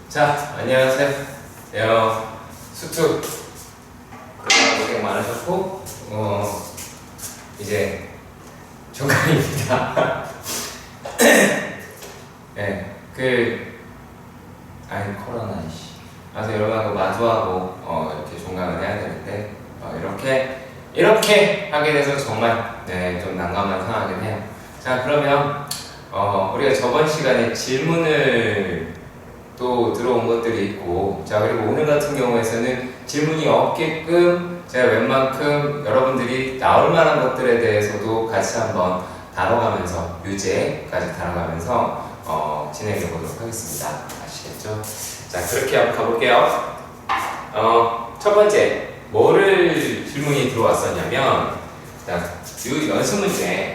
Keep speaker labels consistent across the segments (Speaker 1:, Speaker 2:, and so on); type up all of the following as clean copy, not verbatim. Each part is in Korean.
Speaker 1: 자, 안녕하세요. 수투 그동안 고생 많으셨고 이제 종강입니다. 네, 코로나 그래서 여러분하고 마주하고 이렇게 종강을 해야 되는데 이렇게 하게 돼서 정말 좀 난감한 상황이긴 해요. 자, 그러면 우리가 저번 시간에 질문을 또 들어온 것들이 있고, 자, 그리고 오늘 같은 경우에는 질문이 없게끔 제가 웬만큼 여러분들이 나올 만한 것들에 대해서도 같이 한번 다뤄가면서, 유제까지 다뤄가면서 진행해 보도록 하겠습니다. 아시겠죠? 자, 그렇게 한번 가볼게요. 첫 번째, 뭐를 질문이 들어왔었냐면, 자, 이 연습 문제,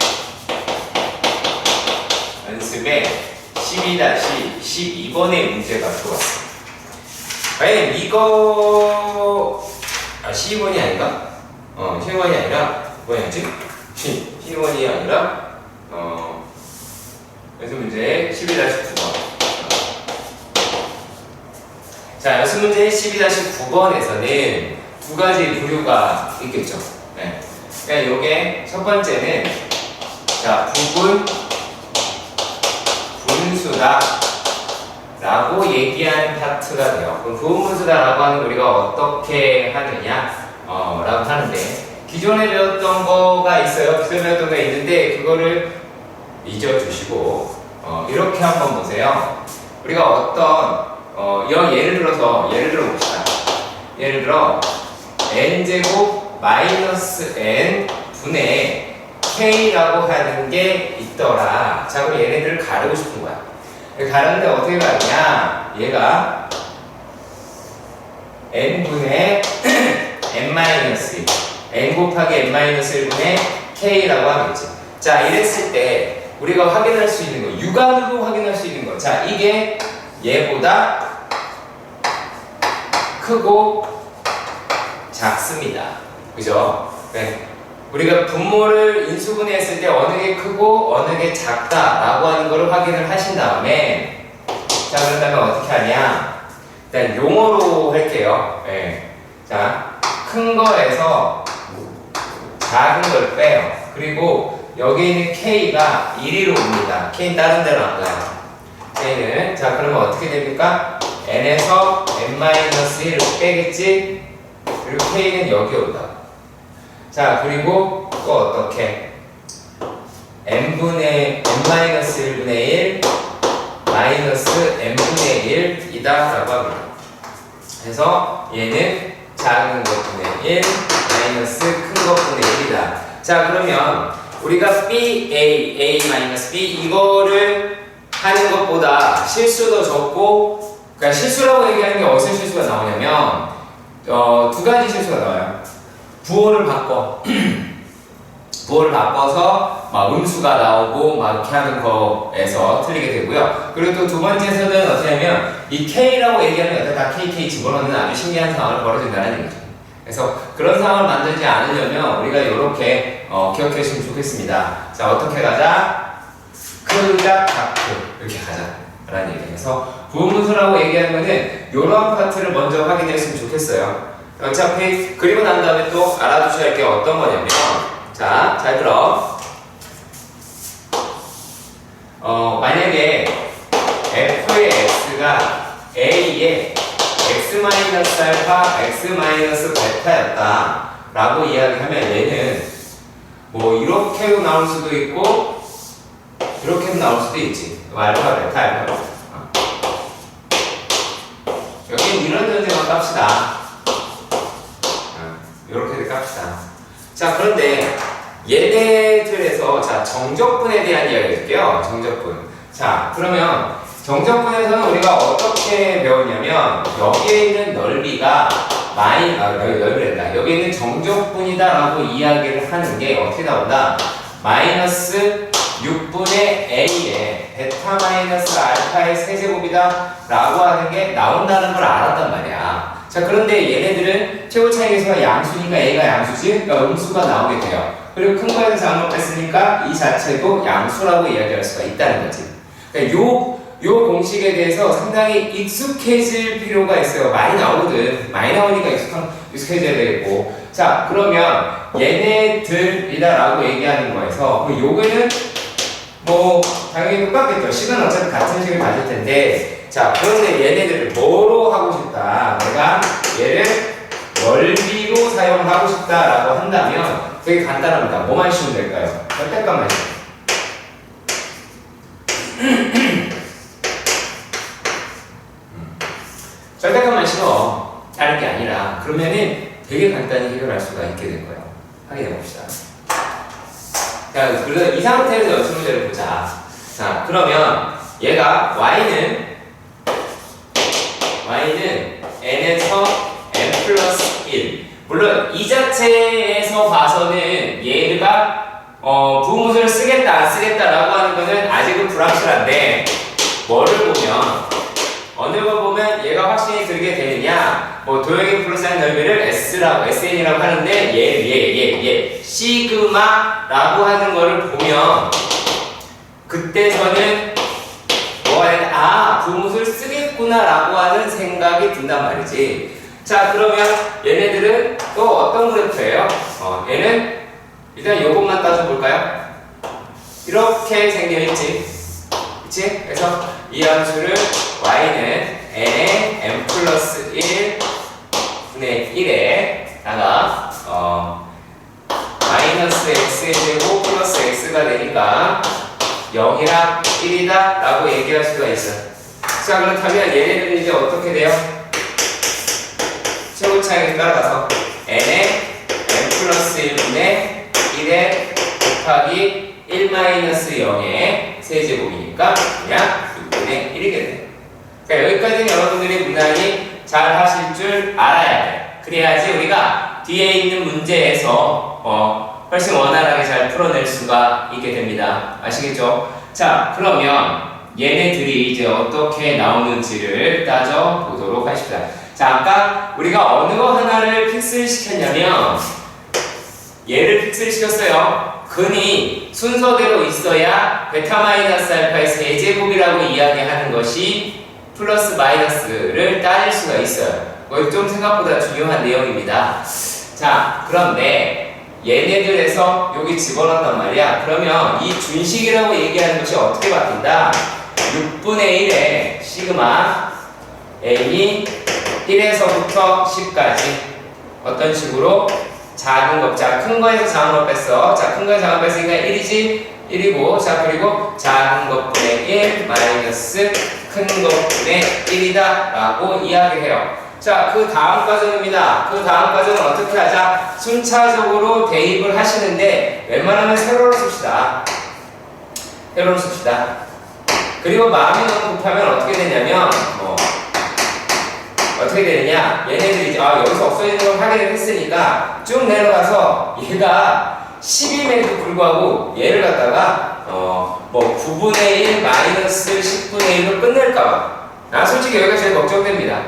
Speaker 1: 연습에 12-12번의 문제가 들어왔어요. 과연 이거 12번이 아닌가? 12번이 아니라 뭐였지? 12번이 아니라 연습 문제 12-9번. 자, 연습 문제 12-9번에서는 두 가지 부류가 있겠죠. 네. 그러니까 요게 첫 번째는 자, 분수다 라고 얘기하는 파트가 돼요. 그럼 부분분수다 라고 하는 우리가 어떻게 하느냐 라고 하는데, 기존에 배웠던 거가 있어요. 기존에 배웠던 거가 있는데 그거를 잊어주시고 이렇게 한번 보세요. 우리가 어떤 예를 들어 봅시다. 예를 들어 n제곱 마이너스 n 분의 k라고 하는 게 있더라. 자, 그럼 얘네들을 가르고 싶은 거야. 가르는데 어떻게 가르냐? 얘가 n분의 n-1 n 곱하기 n-1분의 k라고 하겠지. 자, 이랬을 때 우리가 확인할 수 있는 거, 육안으로 확인할 수 있는 거, 자, 이게 얘보다 크고 작습니다. 그죠? 네. 우리가 분모를 인수분해했을 때 어느 게 크고 어느 게 작다라고 하는 거를 확인을 하신 다음에, 자, 그렇다면 어떻게 하냐? 일단 용어로 할게요. 네. 자, 큰 거에서 작은 걸 빼요. 그리고 여기 있는 k가 1위로 옵니다. k는 다른 데로 안 가요. k는, 자, 그러면 어떻게 됩니까? n에서 n-1을 빼겠지? 그리고 k는 여기 온다. 자, 그리고 또 어떻게? n분의 n-1분의 1 마이너스 n분의 1이다 라고 합니다. 그래서 얘는 작은 것분의 1 마이너스 큰 것분의 1이다. 자, 그러면 우리가 b, a 마이너스 b 이거를 하는 것보다 실수도 적고, 그러니까 실수라고 얘기하는 게 어디서 실수가 나오냐면 두 가지 실수가 나와요. 부호를 바꿔. 부호를 바꿔서 막 음수가 나오고 막 이렇게 하는 거에서 틀리게 되고요. 그리고 또 두 번째에서는 어떻게 하면 이 K라고 얘기하는 게 다 KK 집어넣는 아주 신기한 상황을 벌어진다는 얘기죠. 그래서 그런 상황을 만들지 않으려면 우리가 이렇게 기억해 주시면 좋겠습니다. 자, 어떻게 가자? 크작 작크 이렇게 가자 라는 얘기예요. 그래서 부분분수라고 얘기하는 거는 이런 파트를 먼저 확인했으면 좋겠어요. 어차피 그리고 난 다음에 또 알아두셔야 할 게 어떤 거냐면, 자, 잘 들어. 만약에 f의 x가 a의 x-알파, x-베타였다 라고 이야기하면 얘는 뭐 이렇게도 나올 수도 있고 이렇게도 나올 수도 있지. 알파, 베타, 알파. 여기는 이런 전제만 깝시다. 이렇게 깝시다. 자, 그런데 얘네들에서 자, 정적분에 대한 이야기 해줄게요. 정적분. 자, 그러면 정적분에서는 우리가 어떻게 배웠냐면 여기에 있는 넓이가 넓이란다. 여기 있는 정적분이다 라고 이야기를 하는 게 어떻게 나온다? 마이너스 6분의 a에 베타 마이너스 알파의 세제곱이다 라고 하는 게 나온다는 걸 알았단 말이야. 자, 그런데 얘네들은 최고 차이계수가 양수니까 a가 양수지, 그러니까 음수가 나오게 돼요. 그리고 큰 거에서 작은 거 뺐으니까 이 자체도 양수라고 이야기할 수가 있다는 거지. 그러니까 요 공식에 대해서 상당히 익숙해질 필요가 있어요. 많이 나오거든. 많이 나오니까 익숙해져야 되겠고. 자, 그러면 얘네들이다라고 얘기하는 거에서 요거는 뭐 당연히 똑같겠죠. 식은 어차피 같은 식을 가질 텐데, 자, 그런데 얘네들을 뭐로 하고 싶다. 내가 얘를 넓이로 사용을 하고 싶다라고 한다면 되게 간단합니다. 뭐만 씌우면 될까요? 절대값만 씌우면. 절대값만 씌워. 다른 게 아니라. 그러면은 되게 간단히 해결할 수가 있게 될 거예요. 확인해 봅시다. 자, 그래서 이 상태에서 연습 문제를 보자. 자, 그러면 얘가 y는 n에서 n 플러스 1. 물론 이 자체에서 봐서는 얘가 부호문을 쓰겠다 안 쓰겠다라고 하는 거는 아직은 불확실한데, 뭐를 보면 어느 거 보면 얘가 확신이 들게 되느냐, 뭐 도형의 플러스한 넓이를 SN이라고 하는데 얘 시그마라고 하는 거를 보면 그때 저는 뭐가 되냐, 아, 부호문을 쓰겠구나 라고 하는 생각이 든단 말이지. 자, 그러면 얘네들은 또 어떤 그래프예요? 얘는 일단 요것만 따져볼까요? 이렇게 생겨있지. 그치? 그래서 이 함수를 y는 n의 n 플러스 1 분의 1에다가 마이너스 x의 제곱 플러스 x가 되니까 0이랑 1이다 라고 얘기할 수가 있어요. 자, 그렇다면 얘네들은 이제 어떻게 돼요? 최고차항에 따라가서 n의 n 플러스 1분의 1에 곱하기 1 마이너스 0의 세제곱이니까 그냥 6분의 1이게 돼요. 그러니까 여기까지는 여러분들이 무난히 잘 하실 줄 알아야 돼요. 그래야지 우리가 뒤에 있는 문제에서 훨씬 원활하게 잘 풀어낼 수가 있게 됩니다. 아시겠죠? 자, 그러면 얘네들이 이제 어떻게 나오는지를 따져보도록 하십시다. 자, 아까 우리가 어느 거 하나를 픽스를 시켰냐면 얘를 픽스를 시켰어요. 근이 순서대로 있어야 베타 마이너스 알파의 세제곱이라고 이야기하는 것이 플러스 마이너스를 따질 수가 있어요. 이거 좀 생각보다 중요한 내용입니다. 자, 그런데 얘네들에서 여기 집어넣단 말이야. 그러면 이 준식이라고 얘기하는 것이 어떻게 바뀐다? 6분의 1의 시그마 n이 1에서부터 10까지 어떤 식으로 작은 것, 자, 큰 거에서 작은 거 뺐어. 자, 큰 거에서 작은 거 뺐으니까 1이지? 1이고, 자, 그리고 작은 것분의 1 마이너스 큰 것분의 1이다 라고 이야기해요. 자, 그 다음 과정입니다. 그 다음 과정은 어떻게 하자? 순차적으로 대입을 하시는데 웬만하면 세로로 씁시다. 세로로 씁시다. 그리고 마음이 너무 급하면 어떻게 되냐면 어떻게 되느냐, 얘네들이 이제 여기서 없어지는 걸 확인을 했으니까 쭉 내려가서 얘가 10임에도 불구하고 얘를 갖다가 9분의 1 마이너스 10분의 1로 끝낼까봐, 솔직히 여기가 제일 걱정됩니다.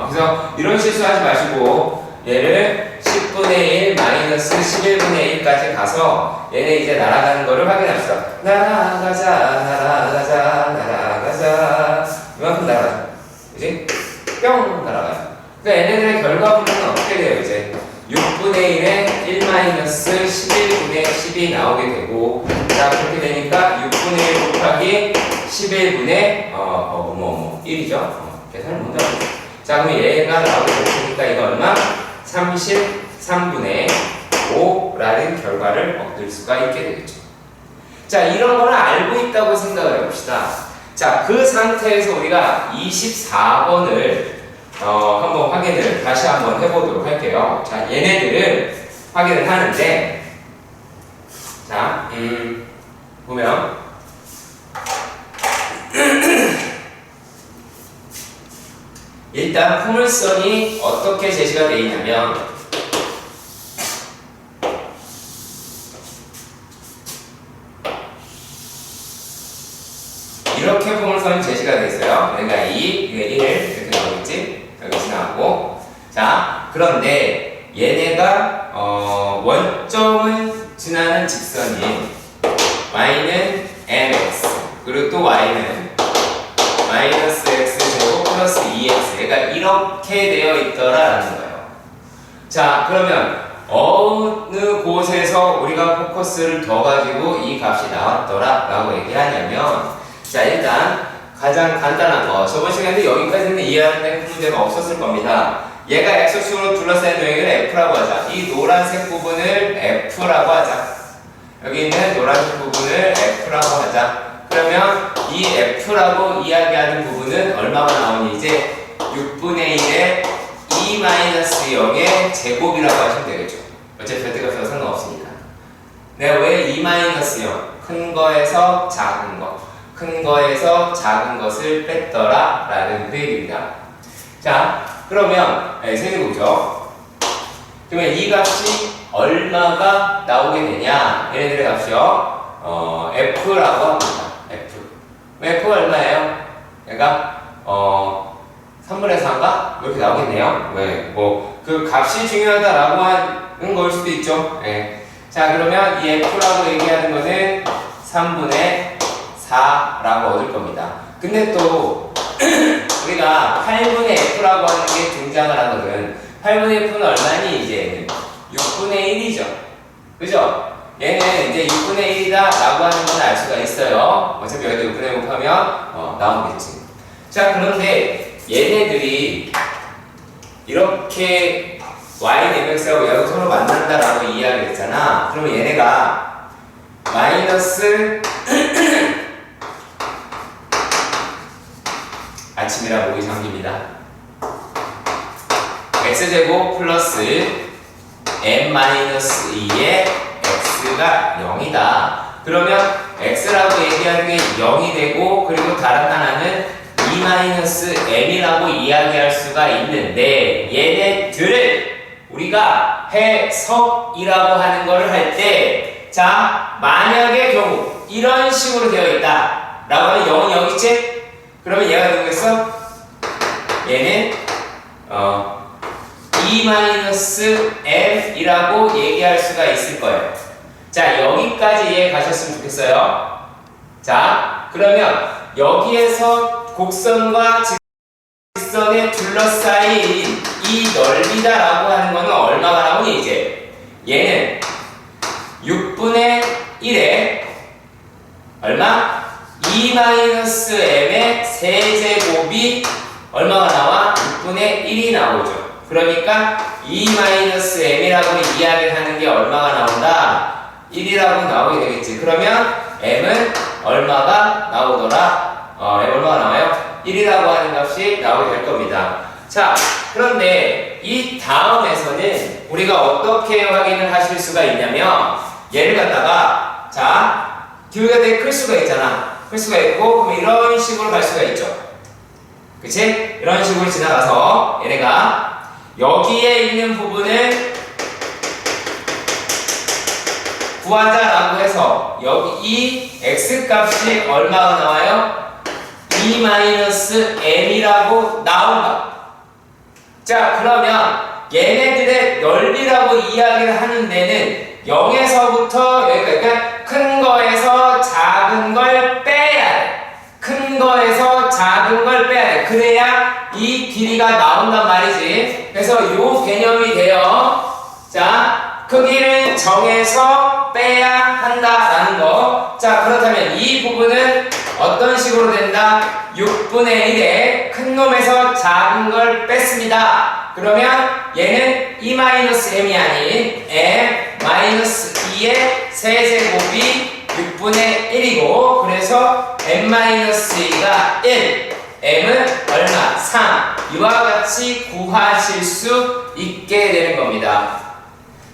Speaker 1: 그래서 이런 실수하지 마시고 얘를 10분의 1 마이너스 11분의 1까지 가서 얘네 이제 날아가는 거를 확인합시다. 날아가자 날아가자 날아가자, 이만큼 날아가자. 그지? 뿅 날아가요. 그러니까 얘네들의 결과물은 어떻게 돼요? 이제 6분의 1에 1 마이너스 11분의 10이 나오게 되고, 자, 그렇게 되니까 6분의 1 곱하기 11분의 1이죠. 계산을 못 하고. 자, 그럼 얘가 나오게 될 테니까 이거 얼마? 33분의 5라는 결과를 얻을 수가 있게 되겠죠. 자, 이런 거를 알고 있다고 생각을 해봅시다. 자, 그 상태에서 우리가 24번을 한번 확인을 다시 한번 해보도록 할게요. 자, 얘네들을 확인을 하는데, 자, 보면 일단 포물선이 어떻게 제시가 되어 있냐면 이렇게 포물선이 제시가 되어 있어요. 그러니까 2, 이게 1 이렇게 나오겠지? 여기 지나가고. 자, 그런데 얘네가 원점을 지나는 직선이 y는 mx, 그리고 또 y는 2x. 얘가 이렇게 되어 있더라라는 거예요. 자, 그러면 어느 곳에서 우리가 포커스를 더 가지고 이 값이 나왔더라라고 얘기하냐면, 자, 일단 가장 간단한 거, 저번 시간에 여기까지는 이해하는 문제가 없었을 겁니다. 얘가 x축으로 둘러싸인 영역을 f라고 하자. 이 노란색 부분을 f라고 하자. 여기 있는 노란색 부분을 f라고 하자. 그러면 이 f라고 이야기하는 부분은 얼마가 나오니? 이제 6분의 1의 2-0의 제곱이라고 하시면 되겠죠. 어차피 절대값이라 상관없습니다. 내가 왜 2-0? 큰 거에서 작은 거, 큰 거에서 작은 것을 뺐더라 라는 그 얘기입니다. 자, 그러면 세제곱이죠. 그러면 이 값이 얼마가 나오게 되냐? 얘네들의 값이요, f라고 합니다. f가 얼마예요? 얘가 3분의 4인가? 이렇게 나오겠네요. 네, 뭐 그 값이 중요하다라고 하는 걸 수도 있죠. 네. 자, 그러면 이 f라고 얘기하는 거는 3분의 4라고 얻을 겁니다. 근데 또 우리가 8분의 f라고 하는 게 등장을 하거든. 8분의 f는 얼마니? 이제 6분의 1이죠. 그죠? 얘는 이제 6분의 1이다 라고 하는 건 알 수가 있어요. 어차피 여기다 6분의 1 곱하면 나오겠지. 자, 그런데 얘네들이 이렇게 y, x하고 얘하고 서로 만난다라고 이야기를 했잖아. 그러면 얘네가 마이너스 아침이라 목이 잠깁니다. x제곱 플러스 n-2의 x가 0이다. 그러면 x라고 얘기하는 게 0이 되고, 그리고 다른 하나는 2-m이라고 이야기할 수가 있는데, 얘네들을 우리가 해석이라고 하는 거를 할 때, 자, 만약의 경우 이런 식으로 되어 있다 라고 하면 0은 0이지? 그러면 얘가 누구겠어? 얘는 2-m이라고 얘기할 수가 있을 거예요. 자, 여기까지 이해 가셨으면 좋겠어요. 자, 그러면 여기에서 곡선과 직선에 둘러싸인 이 넓이다라고 하는 거는 얼마가 나오니? 이제 얘는 6분의 1에 얼마? 2-m의 세제곱이 얼마가 나와? 6분의 1이 나오죠. 그러니까 2-m이라고 이야기를 하는 게 얼마가 나온다? 1이라고 나오게 되겠지. 그러면 m은 얼마가 나오더라? m 얼마가 나와요? 1이라고 하는 값이 나오게 될 겁니다. 자, 그런데 이 다음에서는 우리가 어떻게 확인을 하실 수가 있냐면, 얘를 갖다가, 자, 기울기가 되게 클 수가 있잖아. 클 수가 있고, 그럼 이런 식으로 갈 수가 있죠. 그치? 이런 식으로 지나가서 얘네가 여기에 있는 부분을 구하자라고 해서 여기 이 x값이 얼마가 나와요? 2-m이라고 나온다. 자, 그러면 얘네들의 넓이라고 이야기를 하는 데는 0에서부터 여기까지, 그러니까 큰 거에서 작은 걸 빼야 돼. 큰 거에서 작은 걸 빼야 돼. 그래야 이 길이가 나온단 말이지. 그래서 요 개념이 돼요. 자, 크기를 정해서 빼야 한다라는 거. 자, 그렇다면 이 부분은 어떤 식으로 된다? 6분의 1에 큰 놈에서 작은 걸 뺐습니다. 그러면 얘는 2-m이 아닌 m-2의 세제곱이 6분의 1이고, 그래서 m-2가 1, m은 얼마? 3. 이와 같이 구하실 수 있게 되는 겁니다.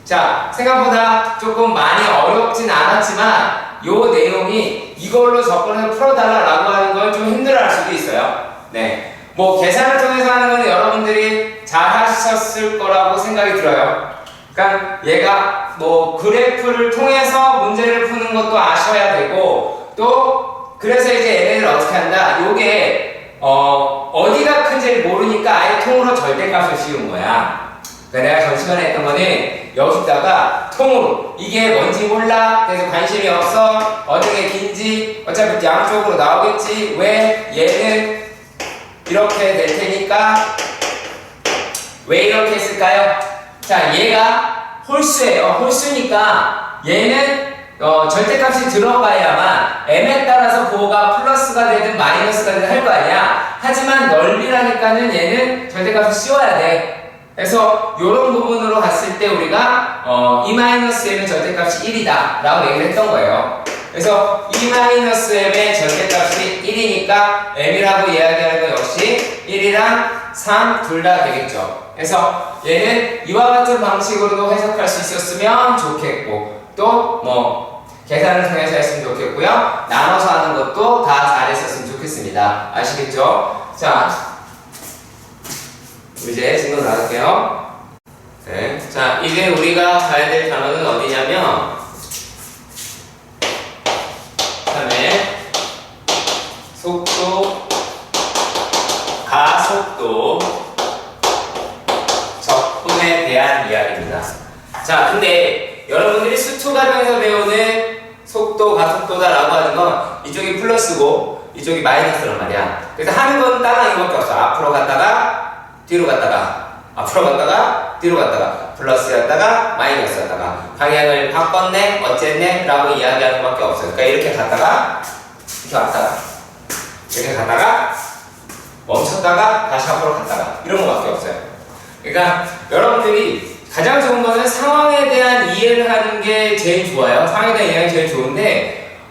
Speaker 1: 자, 생각보다 조금 많이 어렵진 않았지만 요 내용이 이걸로 접근을 풀어달라고 하는 걸 좀 힘들어할 수도 있어요. 네, 뭐 계산을 통해서 하는 거는 여러분들이 잘 하셨을 거라고 생각이 들어요. 그러니까 얘가 뭐 그래프를 통해서 문제를 푸는 것도 아셔야 되고, 또 그래서 이제 얘네들 어떻게 한다? 요게 어디가 큰지를 모르니까 아예 통으로 절대값을 씌운 거야. 그러니까 내가 전 시간에 했던 거는 여기다가 통으로 이게 뭔지 몰라, 그래서 관심이 없어, 어느 게 긴지 어차피 양쪽으로 나오겠지, 왜 얘는 이렇게 될 테니까 왜 이렇게 했을까요? 자, 얘가 홀수예요. 홀수니까 얘는 절대값이 들어가야만 m에 따라서 부호가 플러스가 되든 마이너스가 되든 할 거 아니야. 하지만 넓이라니까는 얘는 절대값을 씌워야 돼. 그래서 이런 부분으로 갔을 때 우리가 E-m의 절대값이 1이다 라고 얘기를 했던 거예요. 그래서 E-m의 절대값이 1이니까 m이라고 이야기하는 건 역시 1이랑 3 둘 다 되겠죠. 그래서 얘는 이와 같은 방식으로도 해석할 수 있었으면 좋겠고 또 뭐 계산을 통해서 했으면 좋겠고요. 나눠서 하는 것도 다 잘했었으면 좋겠습니다. 아시겠죠? 자, 이제 진도 나갈게요. 네. 자, 이제 우리가 가야 될 단어는 어디냐면 3에 속도, 가속도, 적분에 대한 이야기입니다. 자, 근데 여러분들이 수투 과정에서 배우는 속도, 가속도다 라고 하는 건 이쪽이 플러스고 이쪽이 마이너스란 말이야. 그래서 하는 건 따라 이거밖에 없어. 앞으로 갔다가 뒤로 갔다가 앞으로 갔다가 뒤로 갔다가 플러스였다가 마이너스였다가 방향을 바꿨네 어쨌네 라고 이야기하는 것밖에 없어요. 그러니까 이렇게 갔다가 이렇게 왔다가 이렇게 갔다가 멈췄다가 다시 앞으로 갔다가 이런 것밖에 없어요. 그러니까 여러분들이 가장 좋은 거는 상황에 대한 이해를 하는 게 제일 좋아요. 상황에 대한 이해가 제일 좋은데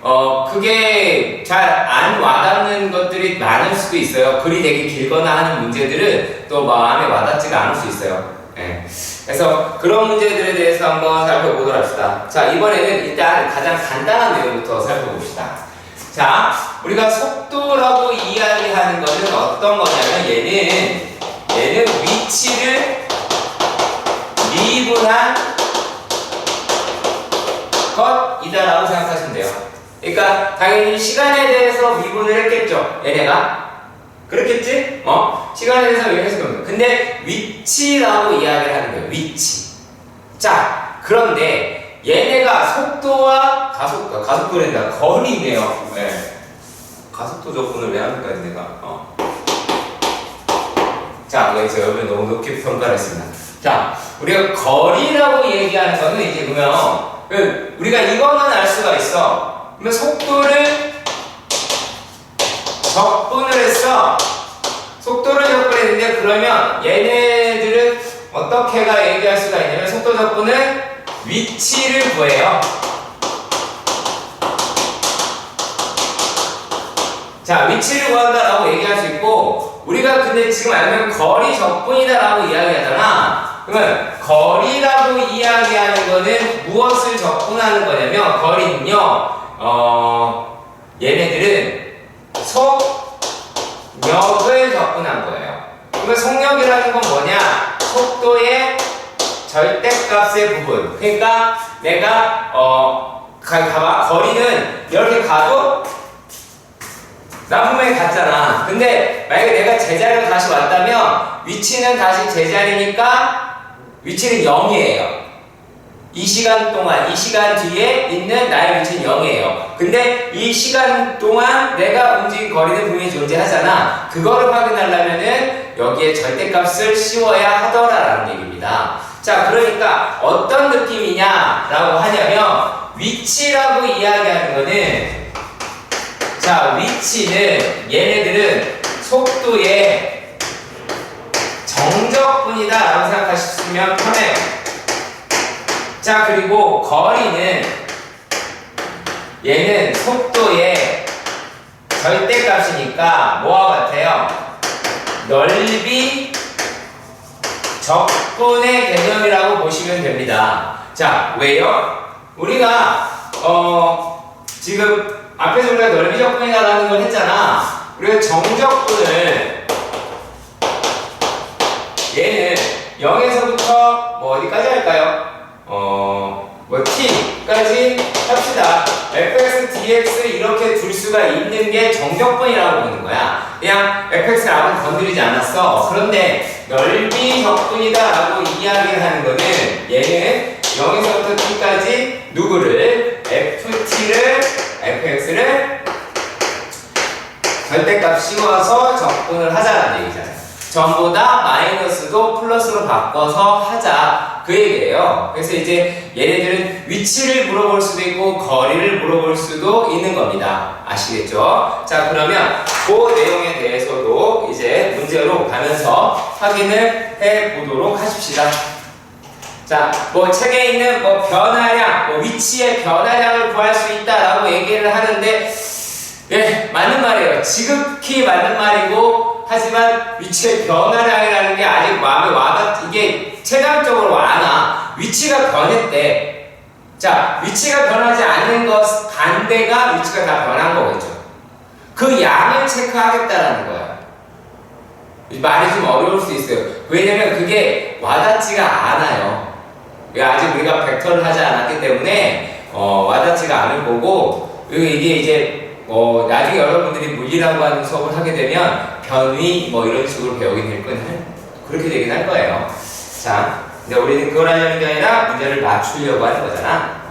Speaker 1: 그게 잘 안 와닿는 것들이 많을 수도 있어요. 글이 되게 길거나 하는 문제들은 또 마음에 와닿지가 않을 수 있어요. 네. 그래서 그런 문제들에 대해서 한번 살펴보도록 합시다. 자, 이번에는 일단 가장 간단한 내용부터 살펴봅시다. 자, 우리가 속도라고 이야기하는 것은 어떤 거냐면 얘는 위치를 미분한 것이다라고 생각하시면 돼요. 그러니까 당연히 시간에 대해서 미분을 했겠죠. 얘네가 그렇겠지? 시간에 대해서 미분했을 겁니다. 근데 위치라고 이야기를 하는 거예요. 위치. 자, 그런데 얘네가 속도와 가속도랜다. 거리네요. 네. 가속도 적분을 왜 합니까, 얘네가? 자, 여기서 여러분 너무 높게 평가를 했습니다. 자, 우리가 거리라고 얘기하는 거는 이제 보면 우리가 이거는 알 수가 있어. 그러면 속도를 적분을 했어. 속도를 적분했는데 그러면 얘네들은 어떻게가 얘기할 수가 있냐면 속도 적분은 위치를 구해요. 자, 위치를 구한다라고 얘기할 수 있고 우리가 근데 지금 알면 거리 적분이다라고 이야기하잖아. 그러면 거리라고 이야기하는 거는 무엇을 적분하는 거냐면 거리는요 얘네들은 속력을 적분한 거예요. 그러면 속력이라는 건 뭐냐? 속도의 절대값의 부분. 그러니까 내가 가봐. 거리는 이렇게 가도 난 분명히 갔잖아. 근데 만약에 내가 제자리로 다시 왔다면 위치는 다시 제자리니까 위치는 0이에요. 이 시간 동안, 이 시간 뒤에 있는 나의 위치는 0이에요. 근데 이 시간 동안 내가 움직인 거리는 분명히 존재하잖아. 그거를 확인하려면은 여기에 절대값을 씌워야 하더라라는 얘기입니다. 자, 그러니까 어떤 느낌이냐라고 하냐면 위치라고 이야기하는 거는 자, 위치는 얘네들은 속도의 정적분이다 라고 생각하시면 편해요. 자, 그리고 거리는 얘는 속도의 절대값이니까 뭐와 같아요? 넓이 적분의 개념이라고 보시면 됩니다. 자, 왜요? 우리가 지금 앞에서 우리가 넓이 적분이라는 걸 했잖아. 우리가 정적분을 얘는 0에서부터 뭐 어디까지 할까요? t까지 합시다. fx, dx 이렇게 둘 수가 있는 게 정적분이라고 보는 거야. 그냥 fx를 아무도 건드리지 않았어. 그런데 넓이 적분이다 라고 이야기를 하는 거는 얘는 0에서부터 t까지 누구를? ft를, fx를 절대값 씌워서 적분을 하자라는 얘기잖아요. 전부 다 마이너스도 플러스로 바꿔서 하자 그 얘기예요. 그래서 이제 얘네들은 위치를 물어볼 수도 있고 거리를 물어볼 수도 있는 겁니다. 아시겠죠? 자, 그러면 그 내용에 대해서도 이제 문제로 가면서 확인을 해 보도록 하십시다. 자, 뭐 책에 있는 뭐 변화량, 뭐 위치의 변화량을 구할 수 있다라고 얘기를 하는데, 예, 맞는 말이에요. 지극히 맞는 말이고, 하지만 위치의 변화량이라는 게 아직 마음에 이게 체감적으로 와나 위치가 변했대. 자, 위치가 변하지 않는 것 반대가 위치가 다 변한 거겠죠. 그 양을 체크하겠다라는 거야. 말이 좀 어려울 수 있어요. 왜냐면 그게 와닿지가 않아요. 아직 우리가 벡터를 하지 않았기 때문에 와닿지가 않을 거고, 이게 이제 나중에 여러분들이 물리라고 하는 수업을 하게 되면 변위 뭐 이런 식으로 배우게 될 거는 그렇게 되긴 할 거예요. 자, 근데 우리는 그걸 하려는 게 아니라 문제를 맞추려고 하는 거잖아.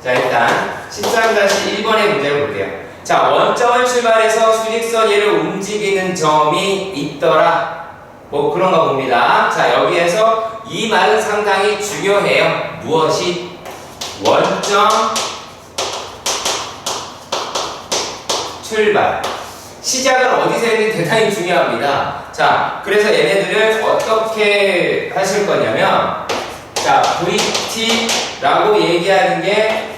Speaker 1: 자, 일단 13-1번의 문제를 볼게요. 자, 원점을 출발해서 수직선 얘를 움직이는 점이 있더라. 뭐 그런 거 봅니다. 자, 여기에서 이 말은 상당히 중요해요. 무엇이? 원점 출발. 시작을 어디서 했는지 대단히 중요합니다. 자, 그래서 얘네들을 어떻게 하실 거냐면, 자, VT라고 얘기하는 게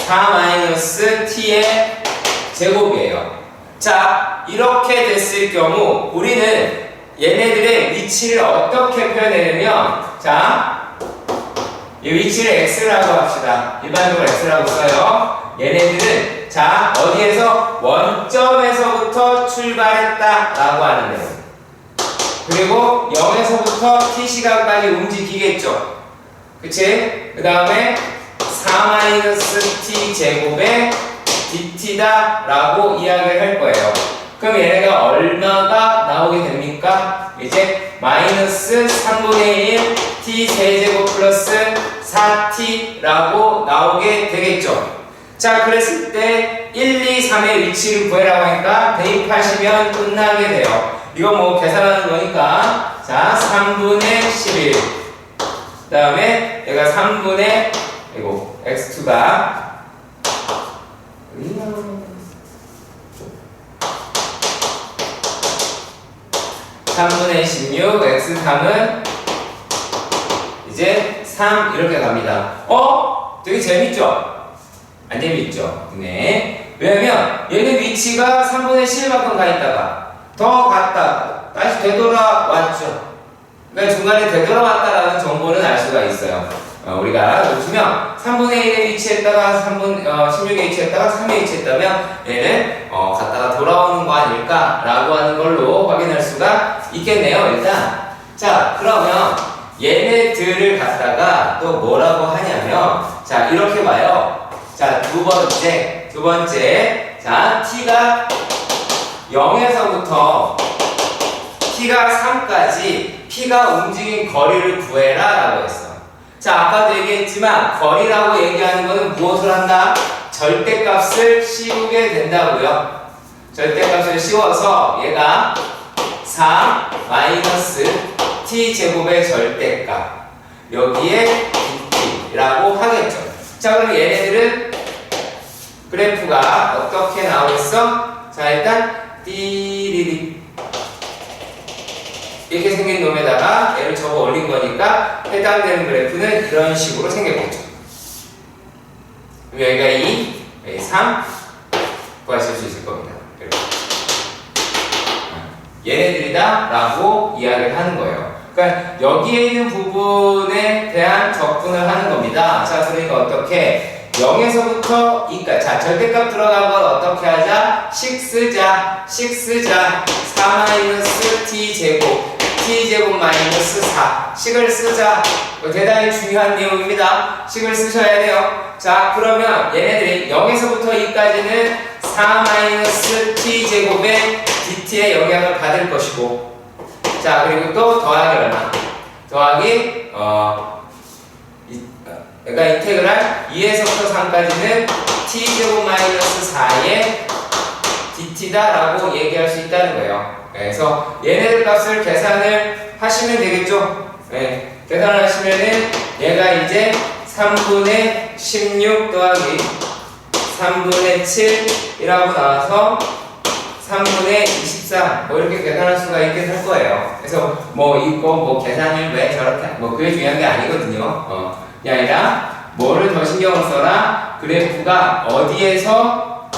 Speaker 1: 4-t의 제곱이에요. 자, 이렇게 됐을 경우 우리는 얘네들의 위치를 어떻게 표현하냐면, 자, 이 위치를 x라고 합시다. 일반적으로 x라고 써요. 얘네들은 자, 어디에서? 원점에서부터 출발했다 라고 하는데요. 그리고 0에서부터 t시간까지 움직이겠죠. 그치? 그 다음에 4-t 제곱에 dt다 라고 이야기를 할 거예요. 그럼 얘네가 얼마가 나오게 됩니까? 이제 마이너스 3분의 1 t 세제곱 플러스 4t 라고 나오게 되겠죠. 자, 그랬을 때 1, 2, 3의 위치를 구해라고 하니까 대입하시면 끝나게 돼요. 이거 뭐 계산하는 거니까, 자, 3분의 11. 그 다음에 얘가 3분의 x2가 3분의 16, x3은 이제 3 이렇게 갑니다. 되게 재밌죠? 안 재밌죠? 네. 왜냐면 얘는 위치가 3분의 7만큼 가 있다가 더 갔다 다시 되돌아왔죠. 그러니까 중간에 되돌아왔다라는 정보는 알 수가 있어요. 우리가 놓치면 3분의 1에 위치했다가 16에 위치했다가 3에 위치했다면 얘는 갔다가 돌아오는 거 아닐까라고 하는 걸로 확인할 수가 있겠네요. 일단 자, 그러면 얘네들을 갖다가 또 뭐라고 하냐면, 자, 이렇게 봐요. 자, 두 번째 자, t가 0에서부터 t가 3까지 p가 움직인 거리를 구해라 라고 했어. 자, 아까도 얘기했지만 거리라고 얘기하는 것은 무엇을 한다? 절대값을 씌우게 된다고요. 절대값을 씌워서 얘가 4 t 제곱의 절대값 여기에 dt라고 하겠죠. 자, 그럼 얘네들은 그래프가 어떻게 나오겠어? 자, 일단 띠리리 이렇게 생긴 놈에다가 얘를 적어 올린 거니까 해당되는 그래프는 이런 식으로 생겼겠죠. 그럼 여기가 2, 여기 3 구하실 수 있을 겁니다. 이렇게. 얘네들이다 라고 이야기를 하는 거예요. 그러니까 여기에 있는 부분에 대한 적분을 하는 겁니다. 자, 그러니까 어떻게 0에서부터 2까지. 자, 절대값 들어간 건 어떻게 하자? 식 쓰자. 4-t제곱 t제곱 마이너스 4 식을 쓰자. 대단히 중요한 내용입니다. 식을 쓰셔야 돼요. 자, 그러면 얘네들이 0에서부터 2까지는 4-t제곱의 dt의 영향을 받을 것이고, 자, 그리고 또 더하기 얼마? 더하기 그러니까 인테그랄 2에서부터 3까지는 t제곱 마이너스 4의 dt다라고 얘기할 수 있다는 거예요. 그래서 얘네들 값을 계산을 하시면 되겠죠. 네, 계산을 하시면은 얘가 이제 3분의 16 더하기 3분의 7이라고 나와서 3분의 24 뭐 이렇게 계산할 수가 있게 될 거예요. 그래서 뭐 이거 뭐 계산을 왜 저렇게 뭐 그게 중요한 게 아니거든요. 그게 아니라 뭐를 더 신경을 써라? 그래프가 어디에서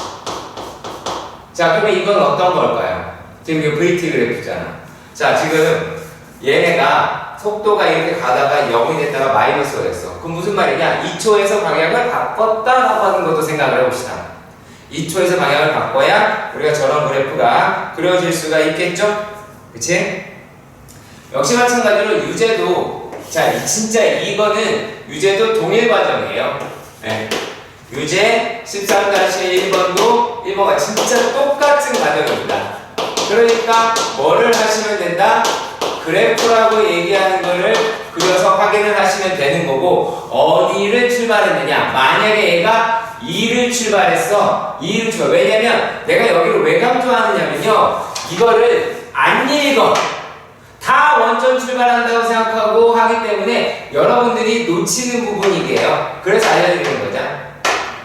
Speaker 1: 자 그러면 이건 어떤 걸까요? 지금 이게 VT 그래프잖아. 자 지금 얘네가 속도가 이렇게 가다가 0이 됐다가 마이너스가 됐어. 그럼 무슨 말이냐? 2초에서 방향을 바꿨다라고 하는 것도 생각을 해봅시다. 2초에서 방향을 바꿔야 우리가 저런 그래프가 그려질 수가 있겠죠? 그치? 역시 마찬가지로 유제도 자 진짜 이거는 유제도 동일 과정이에요. 네. 유제 13-1번도 1번과 진짜 똑같은 과정입니다. 그러니까 뭐를 하시면 된다? 그래프라고 얘기하는 거를 그려서 확인을 하시면 되는 거고 어디를 출발했느냐 만약에 얘가 2를 출발했어 2를 출발 왜냐면 내가 여기를 왜 강조하느냐면요 이거를 안 읽어 다 원점 출발한다고 생각하고 하기 때문에 여러분들이 놓치는 부분이게요. 그래서 알려드리는 거죠.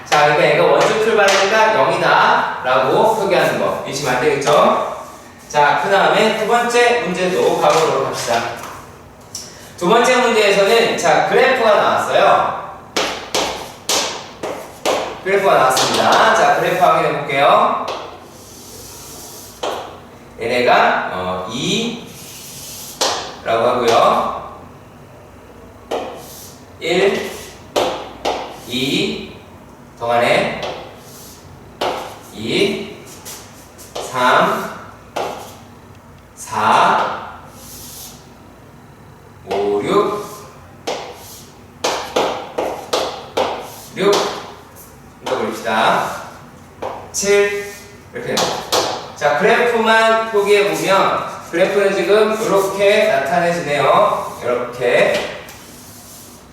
Speaker 1: 자 그러니까 얘가 원점 출발하니까 0이다 라고 표기하는 거 잊으면 안 되겠죠. 자, 그 다음에 두 번째 문제도 가보도록 합시다. 두 번째 문제에서는 자, 그래프가 나왔어요. 그래프가 나왔습니다. 자, 그래프 확인해 볼게요. 얘네가 2라고 하고요. 1, 2, 동안에 2, 3, 4, 5, 6, 6 읽어봅시다. 7 이렇게 자 그래프만 표기해보면 그래프는 지금 이렇게 나타내지네요. 이렇게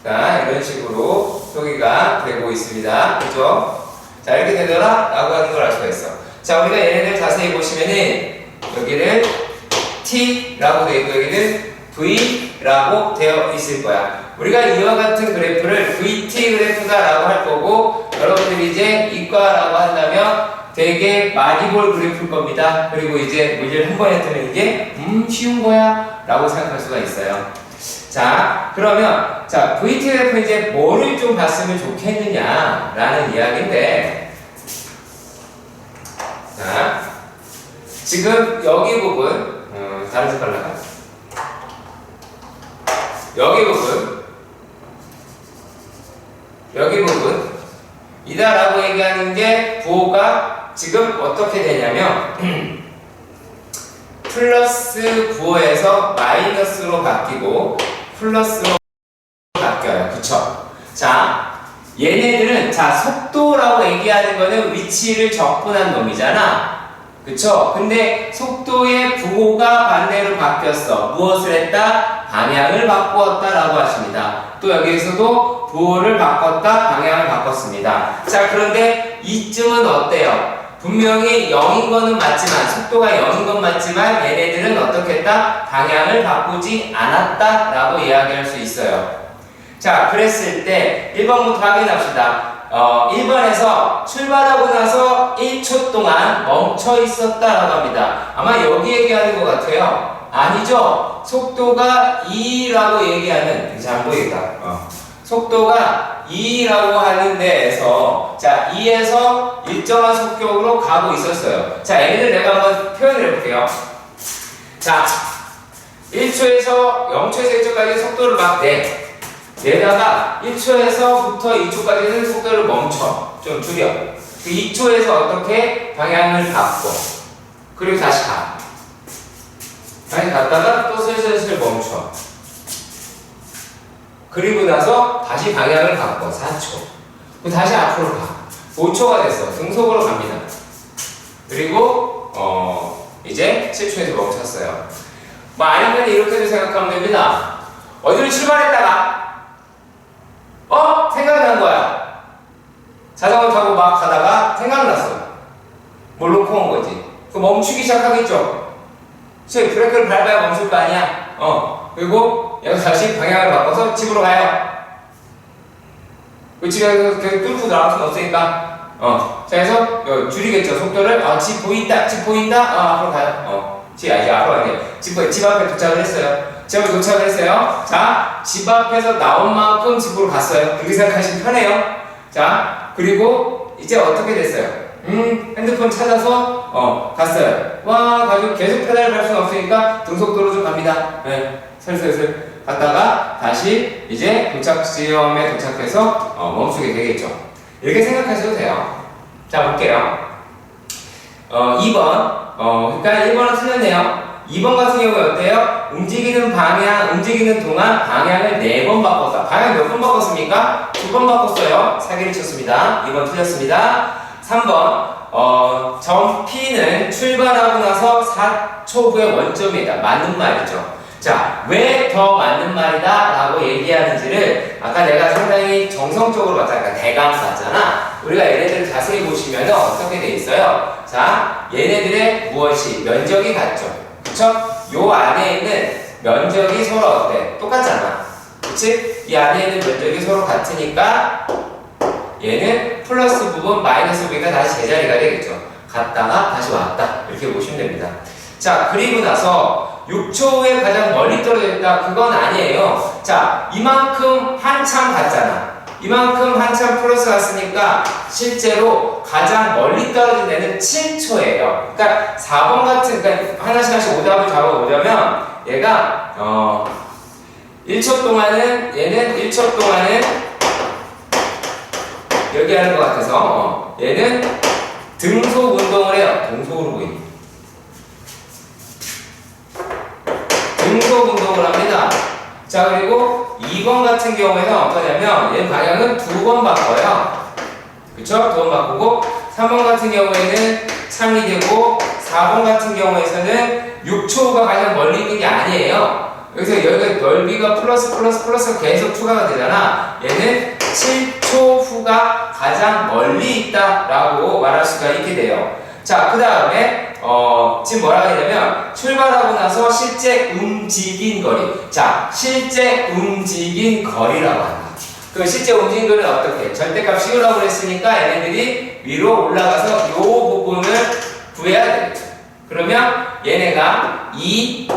Speaker 1: 자 이런 식으로 표기가 되고 있습니다. 그죠? 자 이렇게 되더라 라고 하는 걸 알 수가 있어. 자 우리가 얘네들 자세히 보시면은 여기를 T라고 되어 있고 여기는 V라고 되어 있을 거야. 우리가 이와 같은 그래프를 VT 그래프다라고 할 거고 여러분들이 이제 이과라고 한다면 되게 많이 볼 그래프일 겁니다. 그리고 이제 문제를 한 번에 뜨면 이게 쉬운 거야 라고 생각할 수가 있어요. 자 그러면 자 VT 그래프 이제 뭐를 좀 봤으면 좋겠느냐 라는 이야기인데 자 지금 여기 부분 다른 색깔로 나가요. 여기 부분 이다라고 얘기하는 게 부호가 지금 어떻게 되냐면 플러스 부호에서 마이너스로 바뀌고 플러스로 바뀌어요. 그쵸? 자 얘네들은 자 속도라고 얘기하는 거는 위치를 적분한 놈이잖아. 그쵸? 근데 속도의 부호가 반대로 바뀌었어. 무엇을 했다? 방향을 바꾸었다 라고 하십니다. 또 여기에서도 부호를 바꿨다, 방향을 바꿨습니다. 자, 그런데 이쯤은 어때요? 분명히 0인 거는 맞지만, 속도가 0인 건 맞지만 얘네들은 어떻게 했다? 방향을 바꾸지 않았다 라고 이야기할 수 있어요. 자, 그랬을 때 1번부터 확인합시다. 1번에서 출발하고 나서 1초 동안 멈춰 있었다라고 합니다. 아마 여기 얘기하는 것 같아요. 아니죠? 속도가 2라고 얘기하는, 잘 안 보이겠다. 속도가 2라고 하는 데에서, 자, 2에서 일정한 속격으로 가고 있었어요. 자, 얘네들 내가 한번 표현을 해볼게요. 자, 1초에서 0초에서 1초까지 속도를 막 내. 내다가 1초에서부터 2초까지는 속도를 멈춰. 좀 줄여. 그 2초에서 어떻게 방향을 바꿔. 그리고 다시 가. 다시 갔다가 또 슬슬 멈춰. 그리고 나서 다시 방향을 바꿔. 4초. 그리고 다시 앞으로 가. 5초가 됐어. 등속으로 갑니다. 그리고 이제 7초에서 멈췄어요. 뭐 아니면 이렇게도 생각하면 됩니다. 어디를 출발했다가 생각난 거야. 자전거 타고 막 가다가 생각났어. 뭘 놓고 온 거지? 그 멈추기 시작하겠죠? 그치? 브레이크를 밟아야 멈출 거 아니야? 그리고 여기서 다시 방향을 바꿔서 집으로 가요. 그 집에서 계속 뚫고 나갈 수는 없으니까. 자, 그래서 줄이겠죠. 속도를. 집 보인다. 집 보인다. 앞으로 가요. 이제 앞으로 가네요. 집 앞에 도착을 했어요. 집 앞에 도착을 했어요. 자, 집 앞에서 나온 만큼 집으로 갔어요. 그렇게 생각하시면 편해요. 자, 그리고 이제 어떻게 됐어요? 핸드폰 찾아서 갔어요. 가지고 계속 페달을 밟을 수는 없으니까 등속도로 좀 갑니다. 네, 슬슬슬 갔다가 다시 이제 도착 지점에 도착해서 멈추게 되겠죠. 이렇게 생각하셔도 돼요. 자, 볼게요. 2번. 그러니까 1번은 틀렸네요. 2번 같은 경우에 어때요? 움직이는 동안 방향을 4번 바꿨다. 방향 몇 번 바꿨습니까? 2번 바꿨어요. 사기를 쳤습니다. 2번 틀렸습니다. 3번. 점 P는 출발하고 나서 4초 후에 원점이다. 맞는 말이죠. 자, 왜 더 맞는 말이다 라고 얘기하는지를 아까 내가 상당히 정성적으로 봤잖아. 그러니까 대강 봤잖아. 우리가 얘네들을 자세히 보시면 어떻게 돼 있어요? 자, 얘네들의 무엇이 면적이 같죠. 그쵸? 요 안에 있는 면적이 서로 어때? 똑같잖아. 그치? 이 안에 있는 면적이 서로 같으니까 얘는 플러스 부분 마이너스 부분이 다시 제자리가 되겠죠. 갔다가 다시 왔다. 이렇게 보시면 됩니다. 자, 그리고 나서 6초 후에 가장 멀리 떨어져 있다. 그건 아니에요. 자, 이만큼 한참 갔잖아. 이만큼 한참 플러스 갔으니까 실제로 가장 멀리 떨어진 데는 7초예요. 그러니까 4번 같은, 그러니까 하나씩 오답을 잡아보자면 얘가 1초 동안은 얘는 1초 동안은 여기 하는 것 같아서 얘는 등속 운동을 해요. 등속으로 보이니 등속 운동을 합니다. 자, 그리고 2번 같은 경우에는 어떠냐면 얘 방향은 2번 바꿔요. 그쵸? 2번 바꾸고 3번 같은 경우에는 창이 되고 4번 같은 경우에서는 6초가 가장 멀리 있는 게 아니에요. 여기서 여기가 넓이가 플러스 계속 추가가 되잖아. 얘는 7초 후가 가장 멀리 있다라고 말할 수가 있게 돼요. 자, 그 다음에 지금 뭐라고 하냐면 출발하고 나서 실제 움직인 거리. 자, 실제 움직인 거리라고 한다. 그 실제 움직인 거리는 어떻게? 절대값 씌우라고 그랬으니까 얘네들이 위로 올라가서 이 부분을 구해야 되겠죠. 그러면 얘네가 2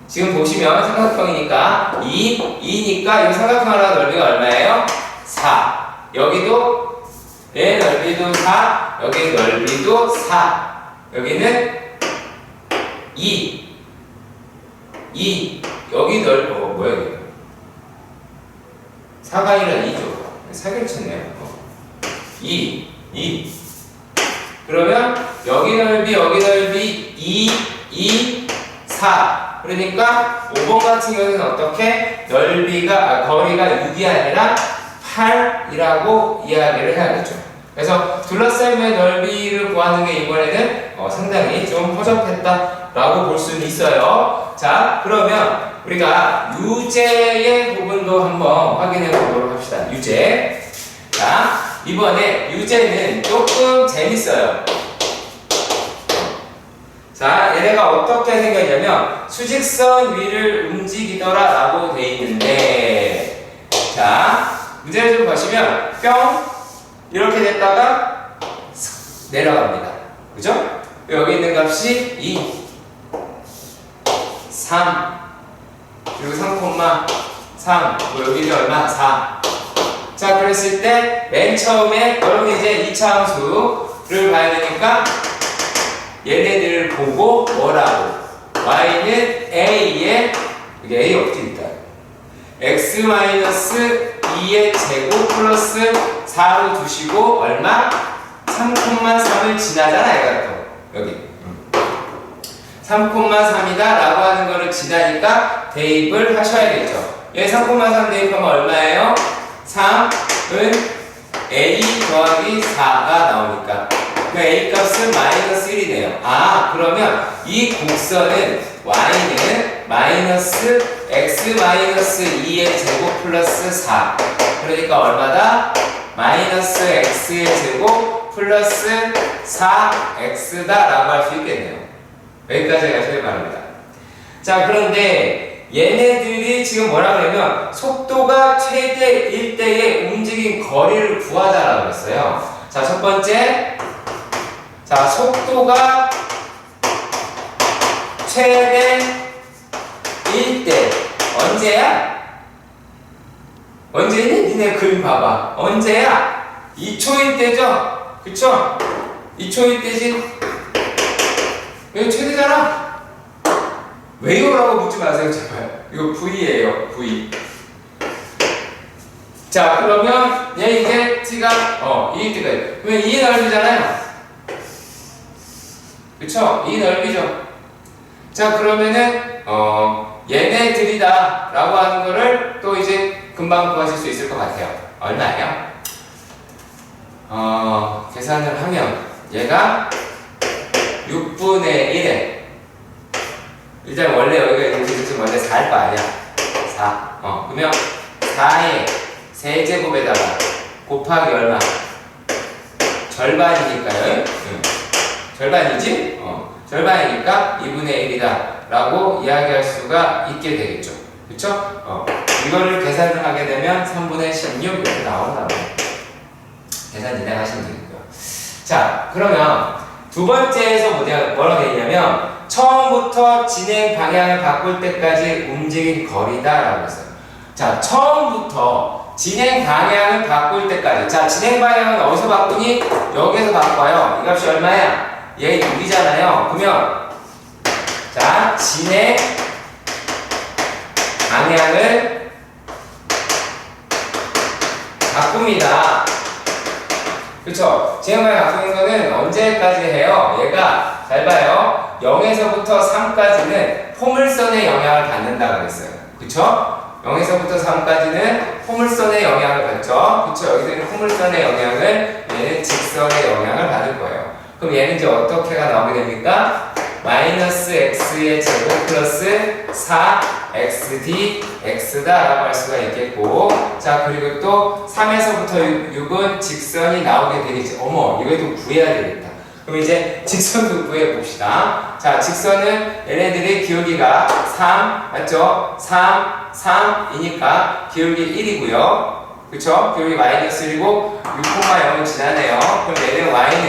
Speaker 1: 지금 보시면 삼각형이니까 2니까 이 삼각형 하나 넓이가 얼마예요? 4. 여기도 얘 넓이도 4, 여기 넓이도 4. 여기는 2. 여기 뭐야 이게? 4가이란 2죠. 사기를 쳤네요. 2. 그러면 여기 넓이 2, 4. 그러니까 5번 같은 경우는 어떻게? 거리가 6이 아니라 8이라고 이야기를 해야겠죠. 그래서 둘러싸임의 넓이를 구하는 게 이번에는 상당히 좀 허접했다라고 볼 수는 있어요. 자, 그러면 우리가 유제의 부분도 한번 확인해 보도록 합시다. 유제. 자, 이번에 유제는 조금 재밌어요. 자, 얘네가 어떻게 생겼냐면 수직선 위를 움직이더라 라고 돼 있는데, 자, 문제를 좀 보시면 뿅 이렇게 됐다가 내려갑니다. 그죠? 여기 있는 값이 2, 3, 그리고 3,3, 여기는 얼마? 4. 자, 그랬을 때 맨 처음에 여러분 이제 2차 함수를 봐야 되니까 얘네들을 보고 뭐라고? y는 a에, 이게 a 없지 일단. x-2의 제곱 플러스 4로 두시고 얼마? 3,3을 지나잖아 얘가 또 여기 3,3이다 라고 하는 거를 지나니까 대입을 하셔야겠죠. 여기 3,3 대입하면 얼마예요? 3은 a 더하기 4가 나오니까 그 a 값은 마이너스 1이네요. 아, 그러면 이 곡선은 y는 마이너스 x-2의 제곱 플러스 4. 그러니까 얼마다? 마이너스 x의 제곱 플러스 4x다 라고 할 수 있겠네요. 여기까지 가시길 바랍니다. 자, 그런데 얘네들이 지금 뭐라고 하냐면 속도가 최대 1대의 움직인 거리를 구하자라고 했어요. 자, 첫 번째, 자, 속도가 최대 1대 언제야? 언제니? 니네 그림 봐봐. 언제야? 2초일 때죠? 그쵸? 2초일 때지? 이거 최대잖아? 왜요라고 묻지 마세요, 제발. 이거 V예요, V. 자, 그러면 얘 이게 T가 2일 때까지. 그러면 이 넓이잖아요. 그쵸? 이 넓이죠. 자, 그러면은 얘네들이다 라고 하는 거를 또 이제 금방 구하실 수 있을 것 같아요. 얼마예요? 계산을 하면 얘가 6분의 1에 일단 원래 여기가 이렇게 지금 원래 4일 거 아니야? 4. 그러면 4의 세제곱에다가 곱하기 얼마? 절반이니까요. 절반이지? 절반이니까 2분의 1이다 라고 이야기할 수가 있게 되겠죠. 그쵸? 이거를 계산을 하게 되면 3분의 16 이렇게 나온다고. 계산 진행하시면 되겠고요. 자, 그러면 두 번째에서 뭐라고 되어 있냐면 처음부터 진행 방향을 바꿀 때까지 움직인 거리다 라고 했어요. 자, 처음부터 진행 방향을 바꿀 때까지. 자, 진행 방향은 어디서 바꾸니? 여기서 바꿔요. 이 값이 얼마야? 얘 6이잖아요. 그러면 자, 진행 방향을 바꿉니다. 그쵸? 진행 방향 바꾸는 거는 언제까지 해요? 얘가 잘 봐요. 0에서부터 3까지는 포물선의 영향을 받는다고 그랬어요. 그쵸? 0에서부터 3까지는 포물선의 영향을 받죠. 그쵸? 여기서는 포물선의 영향을, 얘는 직선의 영향을 받을 거예요. 그럼 얘는 이제 어떻게가 나오게 됩니까? 마이너스 x의 제곱 플러스 4xd x다 라고 할 수가 있겠고, 자, 그리고 또 3에서부터 6은 직선이 나오게 되겠지. 어머, 이것도 구해야 되겠다. 그럼 이제 직선도 구해봅시다. 자, 직선은 얘네들의 기울기가 3, 맞죠? 3, 3이니까 기울기 1이고요. 그쵸? 기울기 마이너스 1이고 6,0은 지나네요. 그럼 얘는 y는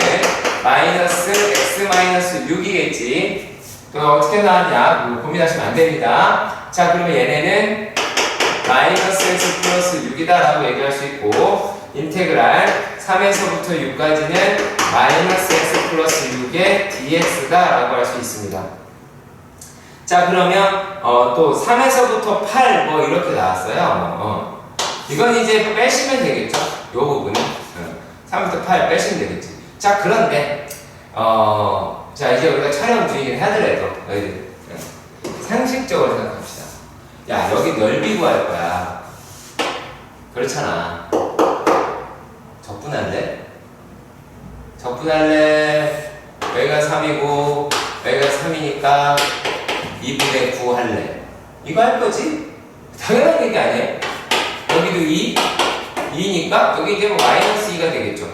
Speaker 1: 마이너스 x 마이너스 6이겠지. 또 어떻게 나왔냐? 고민하시면 안 됩니다. 자, 그러면 얘네는 마이너스 x 플러스 6이다 라고 얘기할 수 있고, 인테그랄 3에서부터 6까지는 마이너스 x 플러스 6의 dx다 라고 할 수 있습니다. 자, 그러면 또 3에서부터 8 뭐 이렇게 나왔어요. 이건 이제 빼시면 되겠죠. 요 부분은 3부터 8 빼시면 되겠지. 자, 그런데 자, 이제 우리가 촬영 중이긴 하더라도 상식적으로 생각합시다. 야, 여기 넓이 구할 거야. 그렇잖아. 적분할래? 적분할래? 여기가 3이고 여기가 3이니까 2분의 9 할래? 이거 할 거지? 당연한 얘기 아니에요? 여기도 2니까 여기 이제 뭐 마이너스 2가 되겠죠.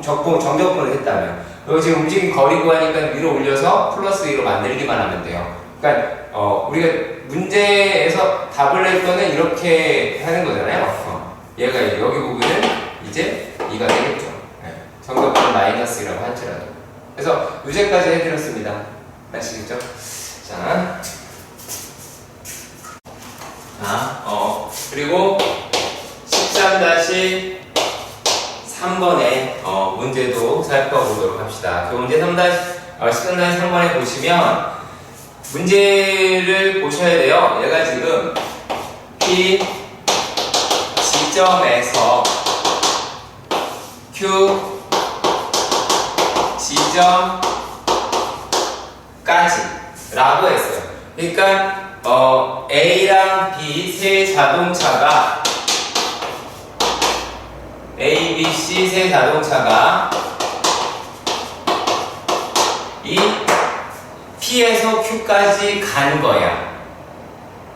Speaker 1: 정적분을 했다면. 여기 지금 움직임 거리 구하니까 위로 올려서 플러스 2로 만들기만 하면 돼요. 그러니까 우리가 문제에서 답을 낼 거는 이렇게 하는 거잖아요. 얘가 여기 부분은 이제 2가 되겠죠. 정적분은 마이너스 2라고 할지라도. 그래서 유제까지 해드렸습니다. 아시겠죠? 자, 그리고 13-3번의 문제도 살펴보도록 합시다. 그 문제 13-3번에 보시면 문제를 보셔야 돼요. 얘가 지금 P 지점에서 Q 지점까지 라고 했어요. 그러니까 A랑 B 세 자동차가 A, B, C 세 자동차가 이 P에서 Q까지 간 거야.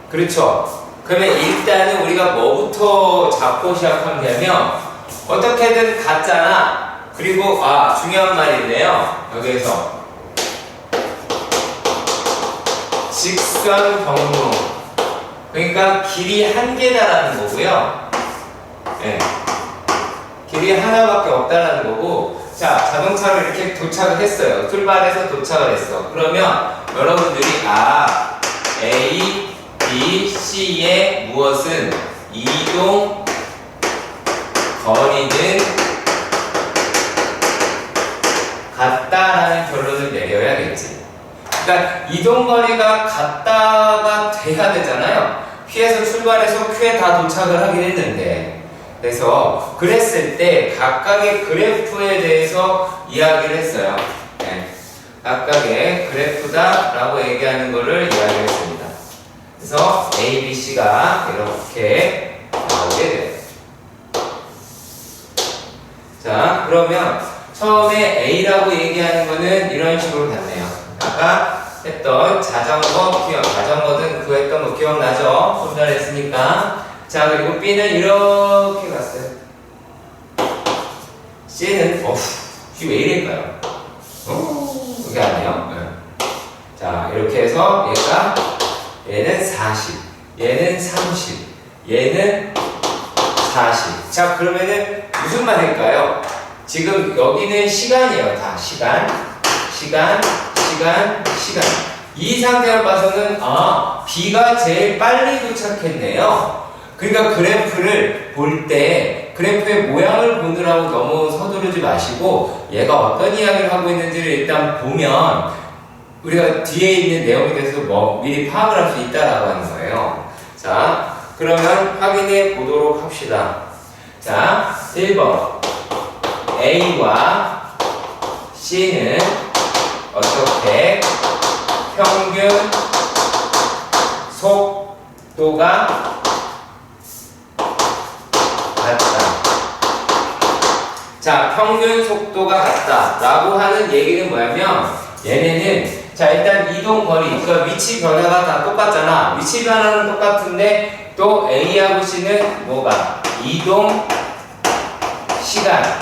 Speaker 1: 그렇죠? 그러면 일단은 우리가 뭐부터 잡고 시작하면 되냐면 어떻게든 갔잖아. 그리고 중요한 말이 있네요. 여기에서 직선 경로, 그러니까 길이 한 개다라는 거고요. 네. 길이 하나밖에 없다라는 거고, 자, 자동차로 이렇게 도착을 했어요. 출발해서 도착을 했어. 그러면 여러분들이 A, B, C의 무엇은 이동 거리는 같다라는 결론을 내려야겠지. 그러니까 이동거리가 같다가 돼야 되잖아요. P에서 출발해서 Q에 다 도착을 하긴 했는데, 그래서 그랬을 때 각각의 그래프에 대해서 이야기를 했어요. 네. 각각의 그래프다 라고 얘기하는 거를 이야기를 했습니다. 그래서 A, B, C가 이렇게 나오게 돼요. 자, 그러면 처음에 A라고 얘기하는 거는 이런 식으로 갔네요. 아까 했던 자전거든 그 했던 거 기억나죠? 좀 전에 했으니까. 자, 그리고 B는 이렇게 갔어요. C는 C 왜 이럴까요? 그게 아니에요. 네. 자, 이렇게 해서 얘는 40, 얘는 30, 얘는 40. 자, 그러면은 무슨 말일까요? 지금 여기는 시간이에요. 다 시간. 이 상태를 봐서는 B가 제일 빨리 도착했네요. 그러니까 그래프를 볼 때 그래프의 모양을 보느라고 너무 서두르지 마시고 얘가 어떤 이야기를 하고 있는지를 일단 보면 우리가 뒤에 있는 내용에 대해서 미리 파악을 할 수 있다라고 하는 거예요. 자, 그러면 확인해 보도록 합시다. 자, 1번 A와 C는 어떻게 평균 속도가 같다. 자, 평균 속도가 같다 라고 하는 얘기는 뭐냐면 얘네는 자, 일단 이동 거리, 그러니까 위치 변화가 다 똑같잖아. 위치 변화는 똑같은데 또 A하고 C는 뭐가? 이동 시간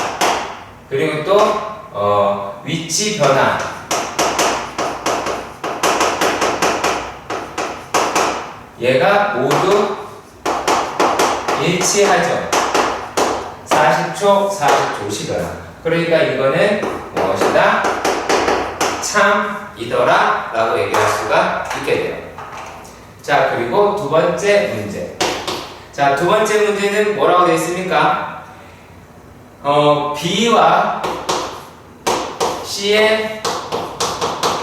Speaker 1: 그리고 또 위치 변화 얘가 모두 일치하죠. 40초, 40초씩이라. 그러니까 이거는 무엇이다? 참이더라 라고 얘기할 수가 있게 돼요. 자, 그리고 두 번째 문제. 자, 두 번째 문제는 뭐라고 되어 있습니까? B와 C의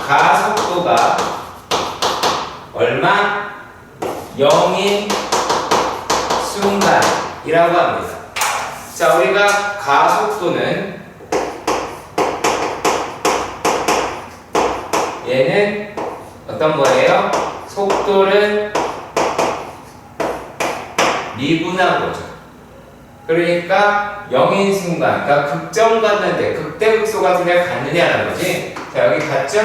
Speaker 1: 가속도가 얼마? 0인 순간이라고 합니다. 자, 우리가 가속도는 얘는 어떤 거예요? 속도를 미분한 거죠. 그러니까 0인 순간, 그러니까 극점 갔는데 극대극소 같은 데 갔느냐라는 거지. 자, 여기 갔죠?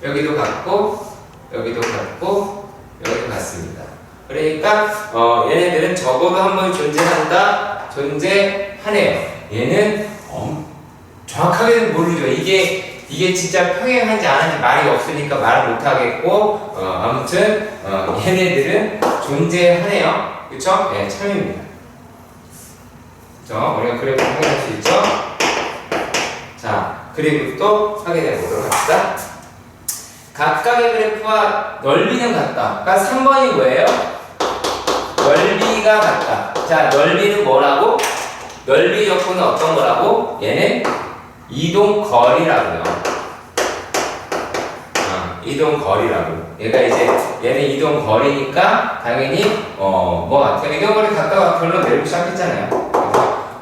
Speaker 1: 여기도 갔고 여기도 갔고 여기도 갔습니다. 그러니까 얘네들은 적어도 한 번 존재하네요. 얘는 정확하게는 모르죠. 이게 진짜 평행한지 안 하는지 말이 없으니까 말을 못 하겠고 아무튼 얘네들은 존재하네요. 그쵸? 네, 참입니다. 그쵸? 우리가 그래프 확인할 수 있죠? 자, 그리고 또 확인해 보도록 합시다. 각각의 그래프와 넓이는 같다. 그러니까 3번이 뭐예요? 넓이가 같다. 자, 넓이는 뭐라고? 넓이 적분은 어떤 거라고? 얘는 이동거리라고요. 이동거리라고. 얘는 이동거리니까 당연히 뭐 같아요. 이동거리 같다가 결론 내리고 시작했잖아요.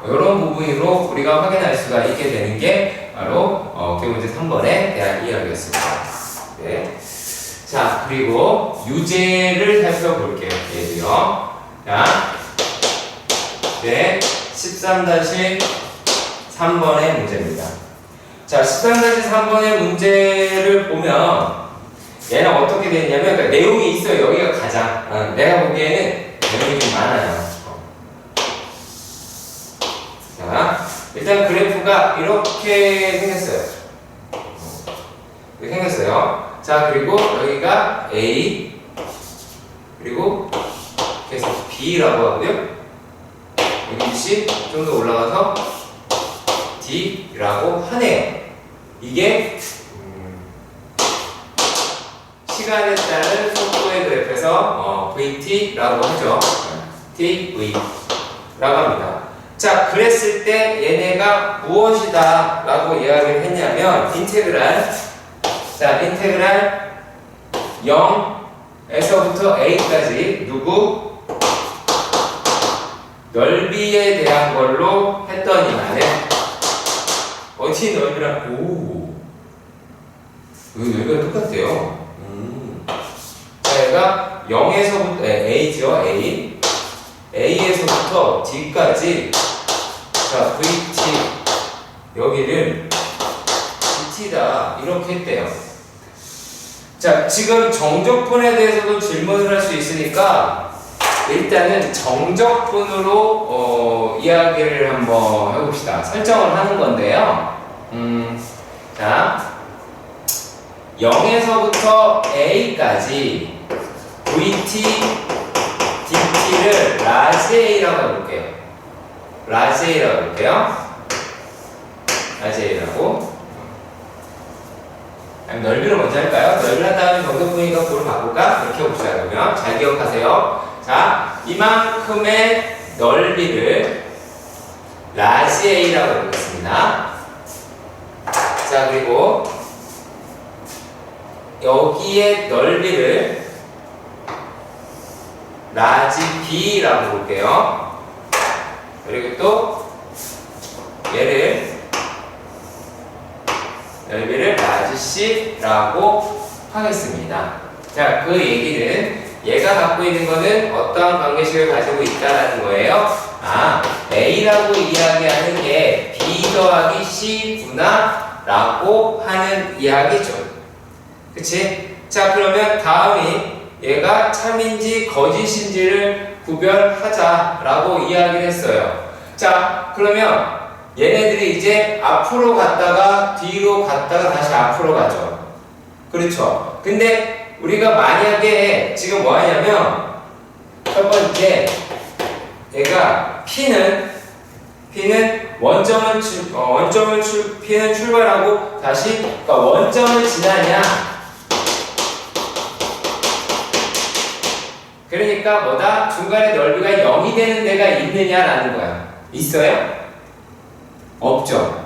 Speaker 1: 그래서 이런 부분으로 우리가 확인할 수가 있게 되는 게 바로 기본문제 3번에 대한 이야기였습니다. 네. 자, 그리고 유제를 살펴볼게요. 얘도요. 자, 네, 13-3번의 문제입니다. 자, 13-3번의 문제를 보면 얘는 어떻게 되냐면 그러니까 내용이 있어요. 여기가 가장 내가 보기에는 내용이 좀 많아요. 자, 일단 그래프가 얘가 이렇게 생겼어요. 이렇게 생겼어요. 자, 그리고 여기가 A, 그리고 계속 B라고 하고요. 여기 위치 좀 더 올라가서 D라고 하네요. 이게 시간에 따른 속도의 그래프에서 VT라고 하죠. TV라고 합니다. 자, 그랬을 때 얘네가 무엇이다 라고 이야기를 했냐면 인테그랄 0에서부터 A까지 누구? 넓이에 대한 걸로 했더니만은 어디 넓이랑 여기 넓이가 똑같대요. 자, 얘가 0에서부터 A죠. A에서부터 D까지 자, VT 여기를 DT다 이렇게 했대요. 자, 지금 정적분에 대해서도 질문을 할 수 있으니까 일단은 정적분으로 이야기를 한번 해봅시다. 설정을 하는 건데요. 자, 0에서부터 A까지 VT, DT를 라지 A라고 해볼게요. 라지 A라고 해볼게요. 라지 A라고. 넓이를 먼저 할까요? 넓이를 한 다음에 정적분이니까 그걸 바꿀까? 이렇게 해봅시다. 그러면 잘 기억하세요. 자, 이만큼의 넓이를 라지 A라고 해보겠습니다. 자, 그리고 여기에 넓이를 라지 B라고 볼게요. 그리고 또 얘를 넓이를 라지 C라고 하겠습니다. 자, 그 얘기는 얘가 갖고 있는 거는 어떠한 관계식을 가지고 있다는 거예요. A라고 이야기하는 게 B 더하기 C구나 라고 하는 이야기죠. 그치? 자, 그러면 다음이 얘가 참인지 거짓인지를 구별하자 라고 이야기를 했어요. 자, 그러면 얘네들이 이제 앞으로 갔다가 뒤로 갔다가 다시 앞으로 가죠. 그렇죠? 근데 우리가 만약에 지금 뭐 하냐면 첫 번째 얘가 P는 P는 출발하고 다시 그러니까 원점을 지나냐. 그러니까 뭐다? 중간에 넓이가 0이 되는 데가 있느냐라는 거야. 있어요? 없죠.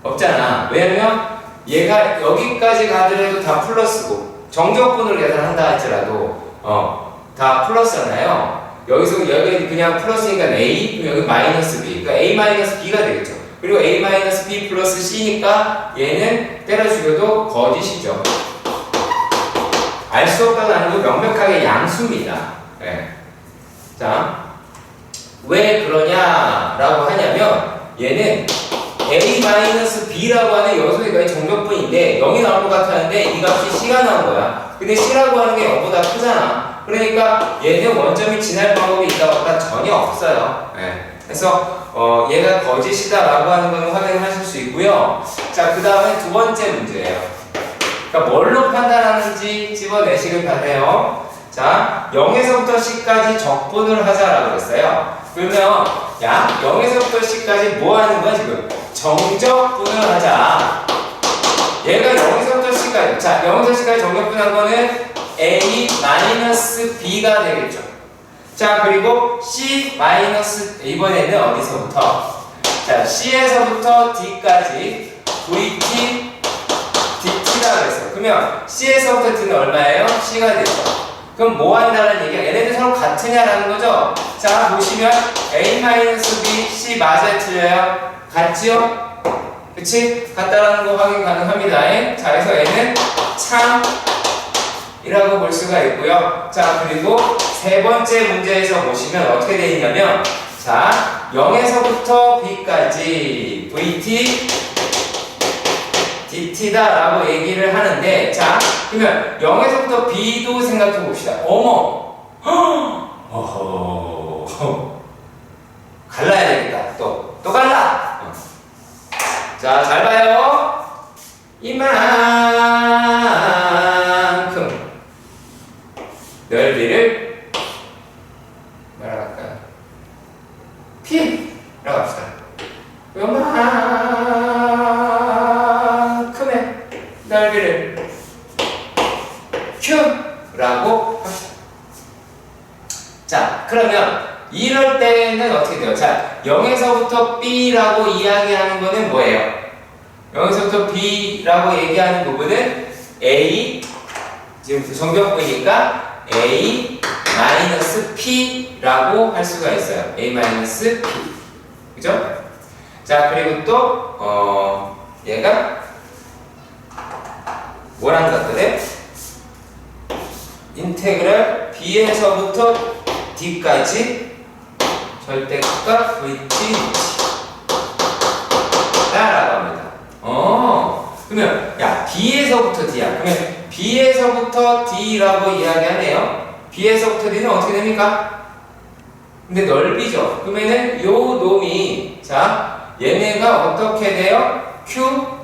Speaker 1: 없잖아. 왜냐면 얘가 여기까지 가더라도 다 플러스고 정적분으로 계산한다 할지라도 다 플러스잖아요. 여기서 여기 그냥 플러스니까 A, 그럼 여기 마이너스 B. 그러니까 A 마이너스 B가 되겠죠. 그리고 A 마이너스 B 플러스 C니까 얘는 때려 죽여도 거짓이죠. 알 수 없다고 하는 건 명백하게 양수입니다. 네. 자, 왜 그러냐라고 하냐면 얘는 A-B라고 하는 요소가 정적분인데 0이 나올 것 같았는데 이 값이 C가 나온 거야. 근데 C라고 하는 게 0보다 크잖아. 그러니까 얘는 원점이 지날 방법이 있다고 할까? 전혀 없어요. 네. 그래서 얘가 거짓이다라고 하는 건 확인하실 수 있고요. 자, 그 다음에 두 번째 문제예요. 그러니까 뭘로 판단하는지 집어내시길 바래요. 자, 0에서부터 C까지 적분을 하자라고 그랬어요. 그러면 0에서부터 C까지 뭐 하는 거야 지금? 정적분을 하자. 얘가 0에서부터 C까지. 자, 0에서 C까지 정적분한 거는 A-B가 되겠죠. 자, 그리고 C- 이번에는 어디서부터? 자, C에서부터 D까지 VT, DT라고 했어요. 그러면 C에서부터 D는 얼마예요? C가 되죠. 그럼 뭐 한다는 얘기야? 얘네들 서로 같으냐라는 거죠? 자, 보시면 A-B, C 맞아요? 틀려요? 같지요? 그치? 같다라는 거 확인 가능합니다. 자, 그래서 얘는 참이라고 볼 수가 있고요. 자, 그리고 세 번째 문제에서 보시면 어떻게 되어 있냐면 자, 0에서부터 B까지 VT, DT다 라고 얘기를 하는데 자, 그러면 0에서부터 B도 생각해 봅시다. 어머! 어허! 갈라야 되겠다. 또 갈라! 넓이를 뭐라 할까요? P라고 합시다. 요만큼의 넓이를 Q라고 합시다. 자, 그러면 이럴 때는 어떻게 돼요? 자, 0에서부터 B라고 이야기하는 거는 뭐예요? 0에서부터 B라고 얘기하는 부분은 A, 지금 정적분이니까 A 마이너스 P라고 할 수가 있어요. A 마이너스 P. 그죠? 자, 그리고 또, 얘가 뭐라는 것들에 인테그랄 B에서부터 D까지 절대값 VT 라고 합니다. 그러면 야 B에서부터 D야. 그러면 B에서부터 D라고 이야기하네요. B에서부터 D는 어떻게 됩니까? 근데 넓이죠. 그러면은 요 놈이 자 얘네가 어떻게 돼요? Q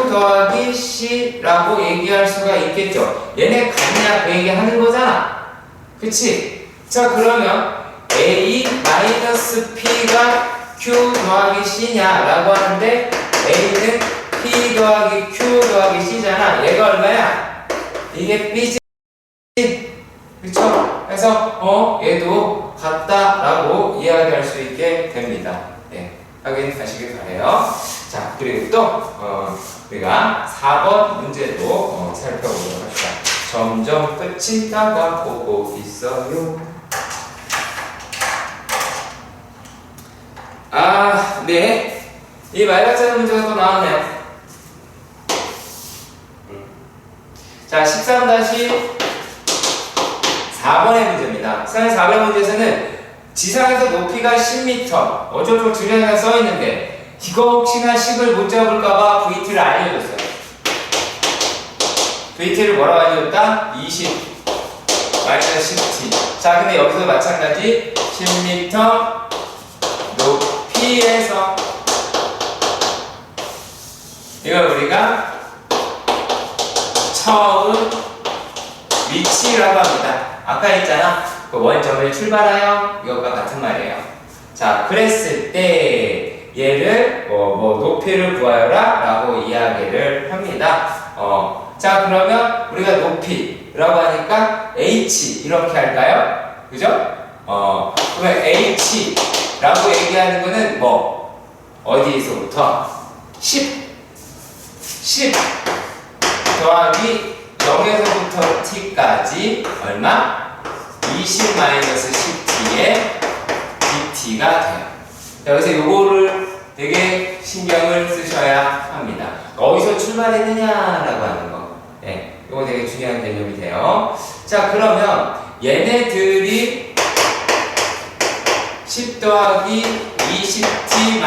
Speaker 1: 더하기 C라고 얘기할 수가 있겠죠. 얘네 같냐 그 얘기하는 거잖아. 그치? 자 그러면 A 마이너스 P가 Q 더하기 C냐 라고 하는데 A는 P 더하기 Q 더하기 C잖아. 얘가 얼마야? 이게 B지. 그쵸? 그래서 얘도 같다라고 이야기할 수 있게 됩니다. 네, 확인하시길 바래요. 자, 그리고 또 우리가 4번 문제도 살펴보도록 합시다. 점점 끝이 다가오고 있어요. 아, 네. 이 말같은 문제가 또 나왔네요. 자, 13-4번의 문제입니다. 4번의 문제에서는 지상에서 높이가 10m 어쩌고 줄여서 써있는데 이거 혹시나 식을 못 잡을까봐 VT를 알려줬어요. VT를 뭐라고 알려줬다? 20 마이너스 10t. 자, 근데 여기서 마찬가지 10m 높이에서 이걸 우리가 처음 위치라고 합니다. 아까 했잖아. 그 원점을 출발하여 이것과 같은 말이에요. 자, 그랬을 때 얘를 높이를 구하여라 라고 이야기를 합니다. 자, 그러면 우리가 높이라고 하니까 h 이렇게 할까요? 그죠? 그러면 h라고 얘기하는 거는 뭐 어디서부터 10 더하기 0에서부터 t까지 얼마? 20-10t의 dt가 돼요. 자, 그래서 요거를 되게 신경을 쓰셔야 합니다. 어디서 출발했느냐라고 하는 거. 네, 요거 되게 중요한 개념이 돼요. 자, 그러면 얘네들이 10 더하기 20t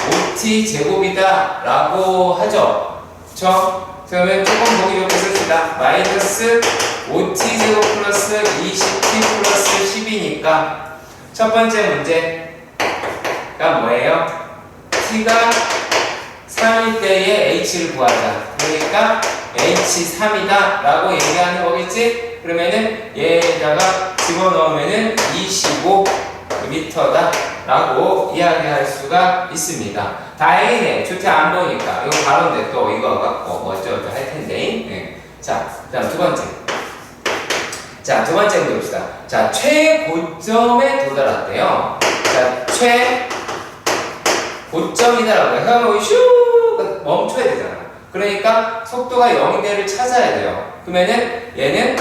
Speaker 1: 5t 제곱이다 라고 하죠. 그쵸? 그러면 조금 보기 좋게 씁시다. 마이너스 5t 제곱 플러스 20t 플러스 10이니까 첫 번째 문제가 뭐예요? t가 3일 때에 h를 구하자. 그러니까 h3이다 라고 얘기하는 거겠지? 그러면은 얘에다가 집어넣으면은 25m다 라고 이야기할 수가 있습니다. 다행이네. 주태 안 보니까. 이거 바로인데 또 이거 갖고 뭐 어쩌고 할 텐데. 네. 자, 그 다음 두 번째. 자, 두 번째 문제 봅시다. 자, 최고점에 도달했대요. 자, 최고점이다라고 해요. 그러면 슈 멈춰야 되잖아. 그러니까 속도가 0인데를 찾아야 돼요. 그러면은 얘는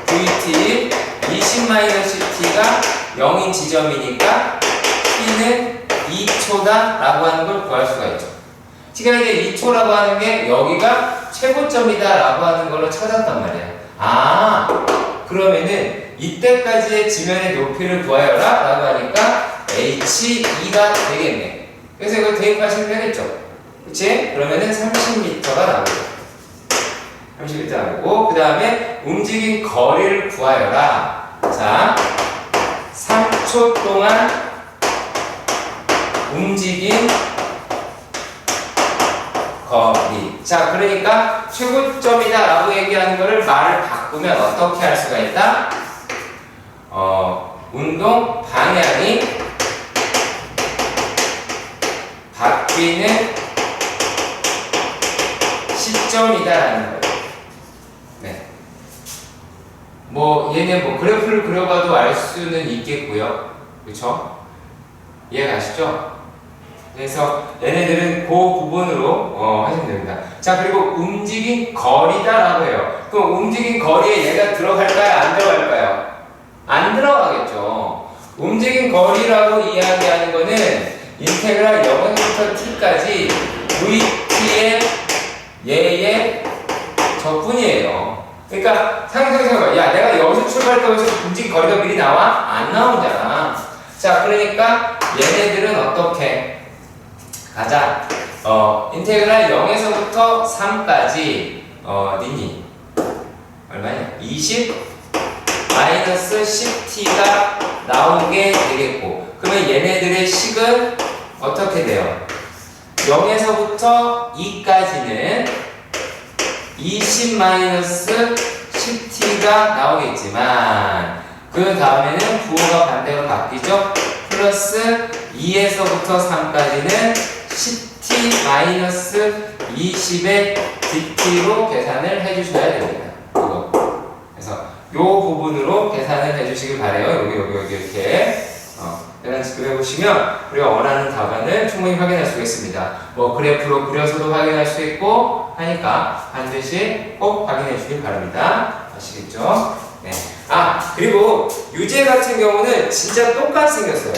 Speaker 1: vt 20-t가 0인 지점이니까 t는 2초다 라고 하는 걸 구할 수가 있죠. t가 이제 2초라고 하는 게 여기가 최고점이다 라고 하는 걸로 찾았단 말이야. 아, 그러면은 이때까지의 지면의 높이를 구하여라 라고 하니까 h2가 되겠네. 그래서 이거 대입하시면 되겠죠. 그치? 그러면은 30m가 나오죠. 30m 나오고, 그 다음에 움직인 거리를 구하여라. 자, 3초 동안 움직인 거리. 자, 그러니까 최고점이다 라고 얘기하는 거를 말을 바꾸면 어떻게 할 수가 있다? 운동 방향이 바뀌는 시점이다라는 거예요. 네. 뭐 얘는 뭐 그래프를 그려봐도 알 수는 있겠고요. 그렇죠? 이해가시죠? 그래서 얘네들은 그 부분으로 하시면 됩니다. 자, 그리고 움직인 거리다라고 해요. 그럼 움직인 거리에 얘가 들어갈까요? 안 들어갈까요? 안 들어가겠죠. 움직인 거리라고 이야기하는 거는 인테그랄 0에서부터 t까지 vt의 얘의 적분이에요. 그러니까 상상해봐. 야, 내가 여기서 출발했다고 해서 움직인 거리가 미리 나와? 안 나오잖아. 자, 그러니까 얘네들은 어떻게 가자. 인테그랄 0에서부터 3까지 니니 얼마냐? 20 마이너스 10t가 나오게 되겠고, 그러면 얘네들의 식은 어떻게 돼요? 0에서부터 2까지는 20 마이너스 10t가 나오겠지만 그 다음에는 부호가 반대로 바뀌죠. 플러스 2에서부터 3까지는 10t 마이너스 20의 dt로 계산을 해주셔야 됩니다. 이거. 그래서 요 부분으로 계산을 해주시길 바래요. 여기 이렇게 계산식을 해보시면 우리가 원하는 답안을 충분히 확인할 수 있습니다. 뭐 그래프로 그려서도 확인할 수 있고 하니까 반드시 꼭 확인해 주길 바랍니다. 아시겠죠? 네. 아, 그리고 유제 같은 경우는 진짜 똑같이 생겼어요.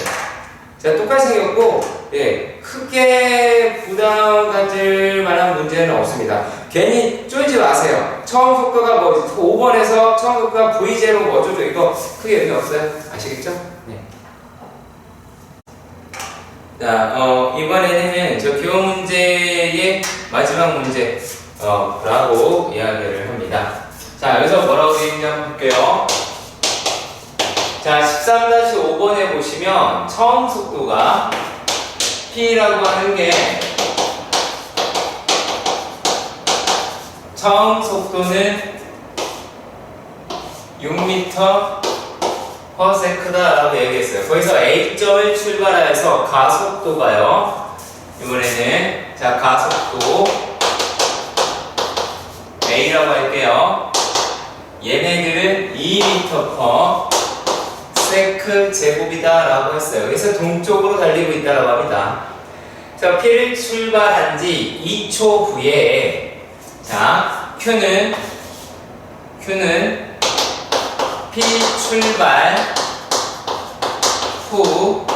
Speaker 1: 진짜 똑같이 생겼고, 예, 크게 부담 가질 만한 문제는 없습니다. 괜히 쫄지 마세요. 처음 속도가 뭐 5번에서 처음 속도가 V0 뭐 어쩌고 이거 크게 의미 없어요. 아시겠죠? 네. 자, 이번에는 저 기호 문제의 마지막 문제 라고 이야기를 합니다. 자, 여기서 뭐라고 되어 있는지 한번 볼게요. 자, 13-5번에 보시면 처음 속도가 P라고 하는 게 처음 속도는 6m/s다 라고 얘기했어요. 거기서 A점을 출발해서 가속도가요. 이번에는 자, 가속도 A라고 할게요. 얘네들은 2m/s 제곱이다 라고 했어요. 그래서 동쪽으로 달리고 있다고 합니다. 자, P를 출발한 지 2초 후에 자, Q는 P 출발 후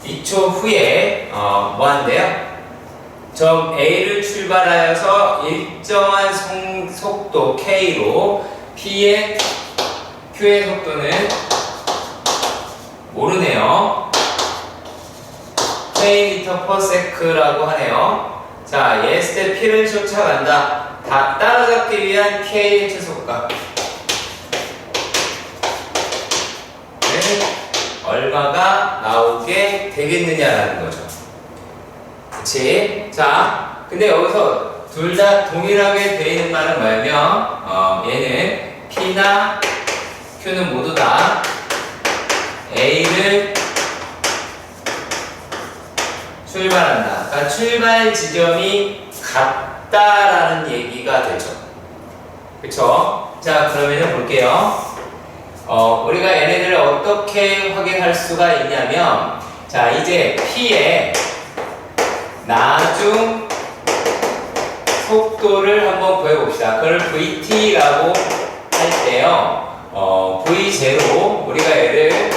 Speaker 1: 2초 후에 뭐 한대요? 점 A를 출발하여서 일정한 속도 K로 P의 Q의 속도는 모르네요. K m/s라고 하네요. 자, 얘했을 때 P를 쫓아간다. 다 따라잡기 위한 K의 최소값 얼마가 나오게 되겠느냐라는 거죠. 그치? 자, 근데 여기서 둘 다 동일하게 되어 있는 말은 뭐냐면 얘는 P나 Q는 모두 다 A를 출발한다. 그러니까 출발 지점이 같다라는 얘기가 되죠. 그쵸? 자, 그러면은 볼게요. 우리가 얘네들을 어떻게 확인할 수가 있냐면, 자, 이제 P의 나중 속도를 한번 구해봅시다. 그걸 VT라고 할 때요, V0, 우리가 얘를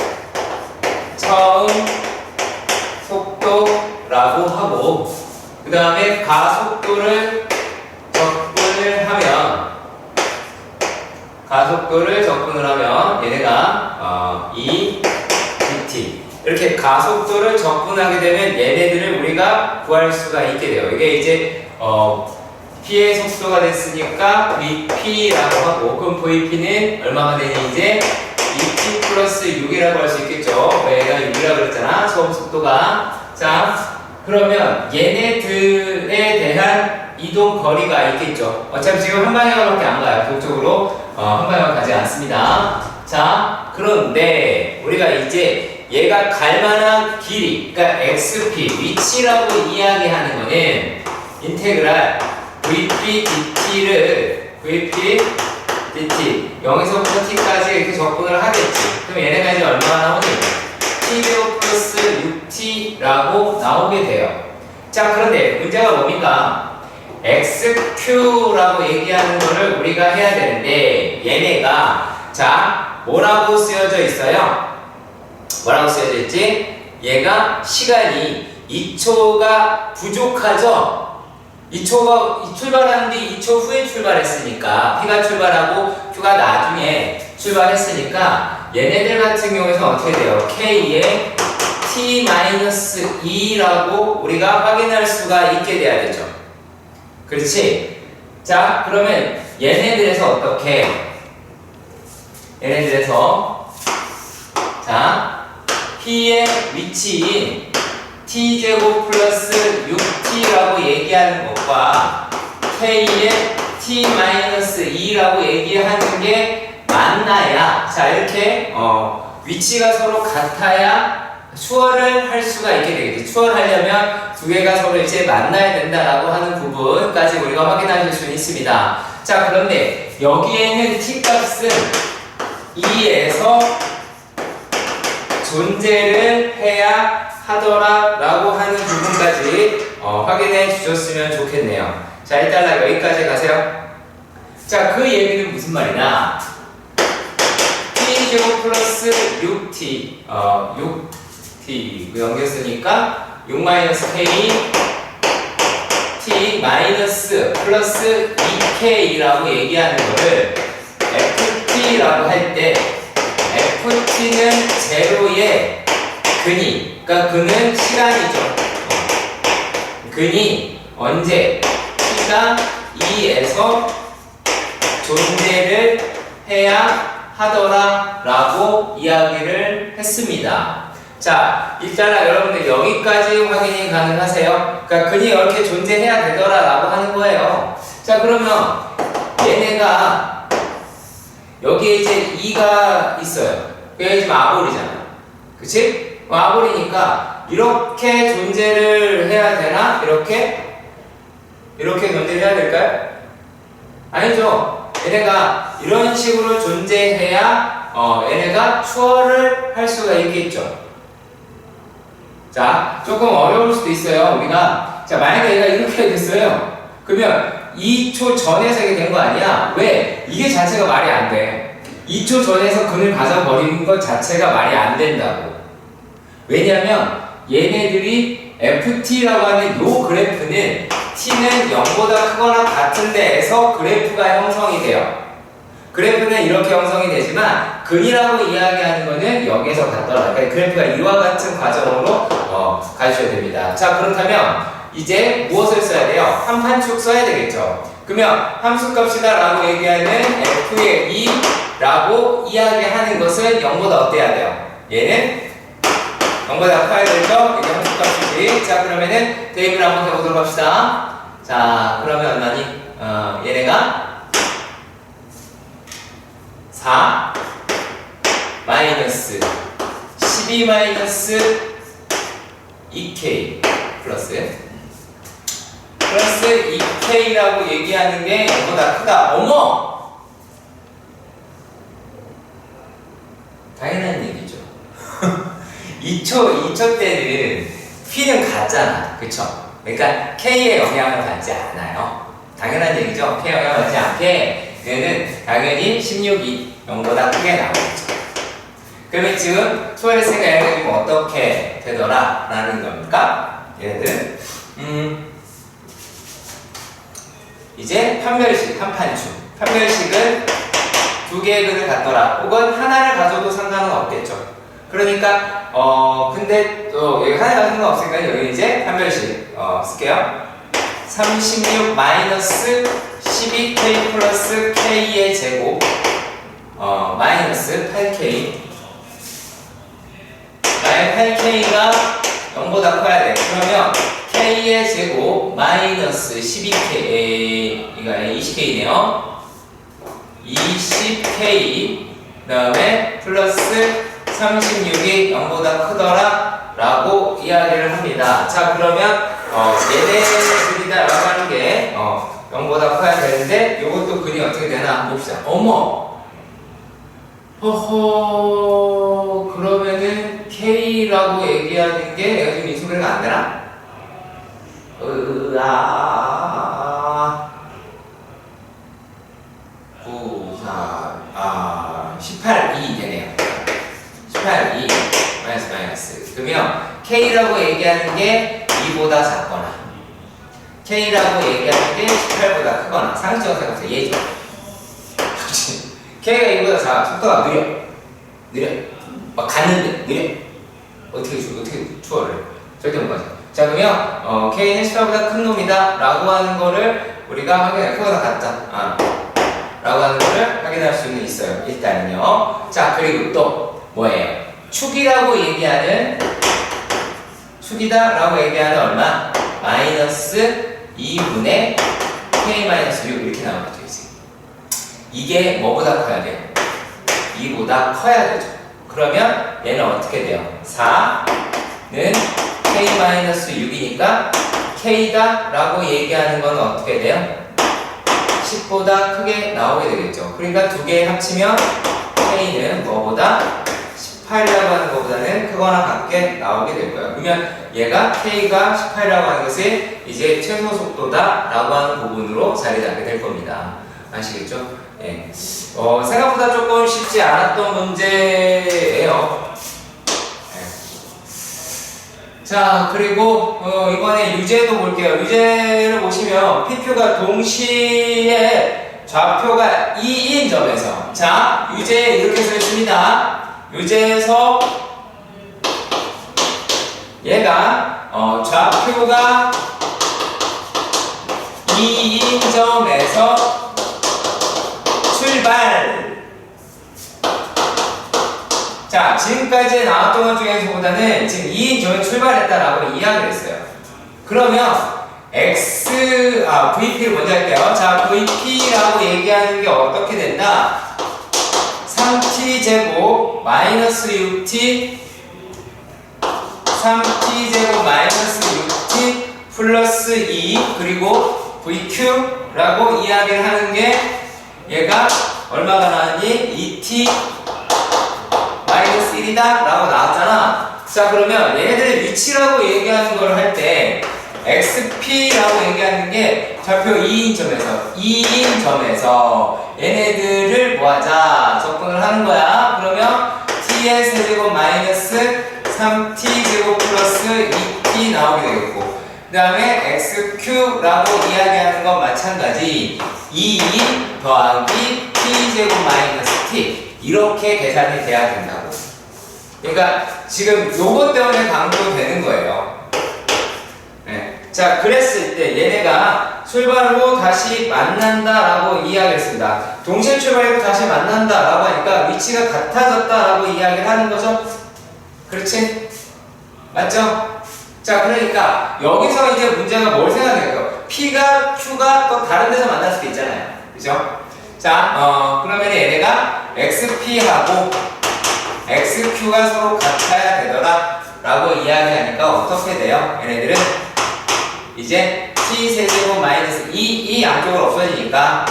Speaker 1: 처음 속도라고 하고, 그 다음에 가속도를 적분을 하면 얘네가 2dt 이렇게 가속도를 적분하게 되면 얘네들을 우리가 구할 수가 있게 돼요. 이게 이제 P의 속도가 됐으니까 VP라고 하고, 그럼 VP는 얼마가 되니 이제 2T 플러스 6이라고 할 수 있겠죠. 얘가 6이라고 그랬잖아. 처음 속도가. 자, 그러면 얘네들에 대한 이동 거리가 있겠죠. 어차피 지금 한 방향으로밖에 안 가요. 그쪽으로 한 방향으로 가지 않습니다. 자, 그런데 우리가 이제 얘가 갈 만한 길이, 그러니까 xp 위치라고 이야기하는 거는 인테그랄 vp dt 0에서부터 t까지 이렇게 접근을 하겠지. 그럼 얘네가 이제 얼마나 나오니? t제곱 플러스 6t라고 나오게 돼요. 자, 그런데 문제가 뭡니까? xq라고 얘기하는 거를 우리가 해야 되는데 얘네가 자, 뭐라고 쓰여져 있어요? 뭐라고 쓰여져 있지? 얘가 시간이 2초가 부족하죠? 2초가 출발하는데 2초 후에 출발했으니까 P가 출발하고 Q가 나중에 출발했으니까 얘네들 같은 경우에는 어떻게 돼요? K에 T-2라고 우리가 확인할 수가 있게 돼야 되죠. 그렇지? 자, 그러면 얘네들에서 어떻게? 얘네들에서 자, P의 위치인 t제곱 플러스 6t라고 얘기하는 것과 k의 t-2라고 얘기하는 게 맞나야 자 이렇게 위치가 서로 같아야 추월을 할 수가 있게 되겠지. 추월하려면 두 개가 서로 이제 만나야 된다라고 하는 부분까지 우리가 확인하실 수는 있습니다. 자, 그런데 여기에는 t 값은 2에서 존재를 해야 하더라 라고 하는 부분까지 확인해 주셨으면 좋겠네요. 자, 일단 여기까지 가세요. 자, 그 얘기는 무슨 말이냐? t제곱 플러스 6t 6t 넘겼으니까 6-k t 마이너스 플러스 2k라고 얘기하는 거를 ft라고 할 때 ft는 제로의 근이, 그러니까 근은 시간이죠. 근이 언제 t가 2에서 존재를 해야 하더라 라고 이야기를 했습니다. 자, 일단 여러분들 여기까지 확인이 가능하세요? 그러니까 근이 이렇게 존재해야 되더라 라고 하는 거예요. 자, 그러면 얘네가 여기에 이제 2가 있어요. 그게 지금 아볼이잖아. 그치? 아볼이니까 이렇게 존재를 해야 되나? 이렇게 존재를 해야 될까요? 아니죠. 얘네가 이런 식으로 존재해야 얘네가 추월을 할 수가 있겠죠. 자, 조금 어려울 수도 있어요. 우리가 자, 만약에 얘가 이렇게 됐어요. 그러면 2초 전에서 이게 된 거 아니야? 왜? 이게 자체가 말이 안 돼. 2초 전에서 근을 가져버리는 것 자체가 말이 안 된다고. 왜냐면 얘네들이 FT라고 하는 요 그래프는 T는 0보다 크거나 같은 데에서 그래프가 형성이 돼요. 그래프는 이렇게 형성이 되지만 근이라고 이야기하는 거는 여기에서 같더라. 그러니까 그래프가 이와 같은 과정으로 가주셔야 됩니다. 자, 그렇다면 이제 무엇을 써야 돼요? 한판축 써야 되겠죠. 그러면 함수값이다 라고 얘기하는 f의 2라고 이야기하는 것은 0보다 어때야 돼요? 얘는 0보다 커야 되죠? 이게 함수값이지. 자, 그러면은 대입을 한번 해보도록 합시다. 자, 그러면 얼마니? 얘네가 4 마이너스 12 마이너스 2k 플러스 2k라고 얘기하는 게 0보다 크다. 어머! 당연한 얘기죠. 2초 때는 P는 같잖아. 그쵸? 그러니까 K의 영향을 받지 않아요. 당연한 얘기죠. K의 영향을 받지 않게 얘는 당연히 16이 0보다 크게 나오겠죠. 그러면 지금 초월했으니까 얘가 지금 어떻게 되더라? 라는 겁니까? 얘네들은 이제 판별식, 한판축. 판별식은 두 개의 근을 갖더라. 혹은 하나를 가져도 상관은 없겠죠. 그러니까 근데 또 여기 하나가 상관없으니까 여기 이제 판별식 쓸게요. 36 마이너스 12k 플러스 k의 제곱 마이너스 8k 8k가 0보다 커야 돼. 그러면 k의 제곱 마이너스 12k, 이거 20k네요. 20k 그 다음에 플러스 36이 0보다 크더라 라고 이야기를 합니다. 자, 그러면 얘네들이다 라고 하는 게 0보다 커야 되는데 요것도 근이 어떻게 되나 한번 봅시다. 어머! 허허, 그러면은 K라고 얘기하는 게 내가 지금 이 소리가 안 되나? 18, 2 되네요. 18, 2 마이너스. 그러면 K라고 얘기하는 게 2보다 작거나 K라고 얘기하는 게 18보다 크거나 상식적으로 생각해서 얘죠. K가 2보다 작아. 속도가 느려. 막 갔는데 느려. 어떻게 추월을 해? 절대 못 가죠. 자, 그러면 K는 18보다 큰 놈이다 라고 하는 거를 우리가 확인해. 크보다 같다 라고 하는 거를 확인할 수는 있어요. 일단은요. 자, 그리고 또 뭐예요? 축이라고 얘기하는 축이다 라고 얘기하는 얼마? 마이너스 2분의 K 마이너스 6 이렇게 나오겠죠. 이게 뭐보다 커야 돼요? 2보다 커야 되죠. 그러면 얘는 어떻게 돼요? 4는 K 마이너스 6이니까 K다 라고 얘기하는 건 어떻게 돼요? 10보다 크게 나오게 되겠죠. 그러니까 두 개 합치면 K는 뭐보다 18이라고 하는 것보다는 크거나 같게 나오게 될 거예요. 그러면 얘가 K가 18이라고 하는 것이 이제 최소 속도다 라고 하는 부분으로 자리 잡게 될 겁니다. 아시겠죠? 예. 생각보다 조금 쉽지 않았던 문제예요. 예. 자, 그리고 이번에 유제도 볼게요. 유제를 보시면 PQ가 동시에 좌표가 2인 점에서, 자, 유제 이렇게 써 있습니다. 유제에서 얘가 좌표가 2인 점에서 출발. 자, 지금까지 나왔던 것 중에서보다는 지금 2인 점에 출발했다라고 이야기를 했어요. 그러면 VP를 먼저 할게요. 자, VP라고 얘기하는 게 어떻게 된다? 3t제곱 마이너스 6t 3t제곱 마이너스 6t 플러스 2 그리고 VQ라고 이야기를 하는 게 얘가 얼마가 나왔니? 2t 마이너스 1이다 라고 나왔잖아. 자, 그러면 얘네들의 위치라고 얘기하는 걸 할 때 XP라고 얘기하는 게 좌표 2인 점에서 얘네들을 뭐하자? 접근을 하는 거야. 그러면 t의 세제곱 마이너스 3t제곱 플러스 2t 나오게 되겠고, 그 다음에 XQ라고 이야기하는 건 마찬가지 2 더하기 t제곱 마이너스 t 이렇게 계산이 돼야 된다고. 그러니까 지금 요것 때문에 강조되는 거예요. 네. 자, 그랬을 때 얘네가 출발 후 다시 만난다라고 이야기했습니다. 동시에 출발하고 다시 만난다라고 하니까 위치가 같아졌다라고 이야기를 하는 거죠. 그렇지? 맞죠? 자, 그러니까 여기서 이제 문제가 뭘 생각해요? P가 Q가 또 다른 데서 만날 수도 있잖아요. 그죠? 자, 그러면 얘네가 XP하고 XQ가 서로 같아야 되더라 라고 이야기하니까 어떻게 돼요? 얘네들은 이제 T세제곱 마이너스 2 양쪽으로 없어지니까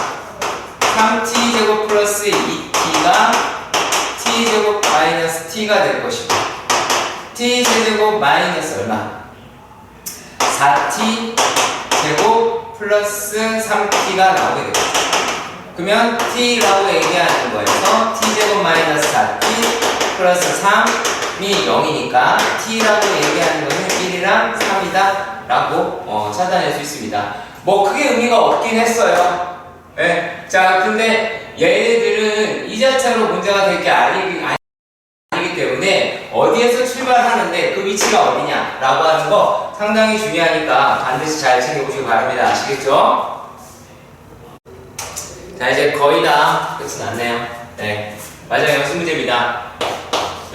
Speaker 1: 3T제곱 플러스 2T가 T제곱 마이너스 T가 될 것이고, T세제곱 마이너스 얼마? 4t 제곱 플러스 3t가 나오게 됩니다. 그러면 t라고 얘기하는 거에서 t제곱 마이너스 4t 플러스 3이 0이니까 t라고 얘기하는 거는 1이랑 3이다 라고 찾아낼 수 있습니다. 뭐 크게 의미가 없긴 했어요. 네. 자, 근데 얘네들은 이 자체로 문제가 될 게 아니기 때문에 어디에서 출발하는데 그 위치가 어디냐 라고 하는 거 상당히 중요하니까 반드시 잘 챙겨보시기 바랍니다. 아시겠죠? 자, 이제 거의 다 끝이 났네요. 네, 마지막 연습 문제입니다.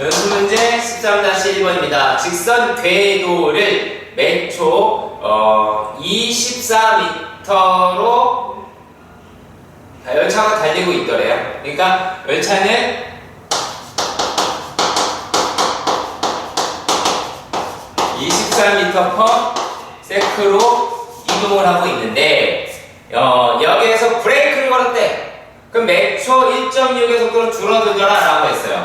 Speaker 1: 연습문제 13-1번입니다. 직선 궤도를 매초 24m로 열차가 달리고 있더래요. 그러니까 열차는 24m/s로 이동을 하고 있는데 여기에서 브레이크를 걸었대. 그럼 매초 1.6의 속도로 줄어들더라 라고 했어요.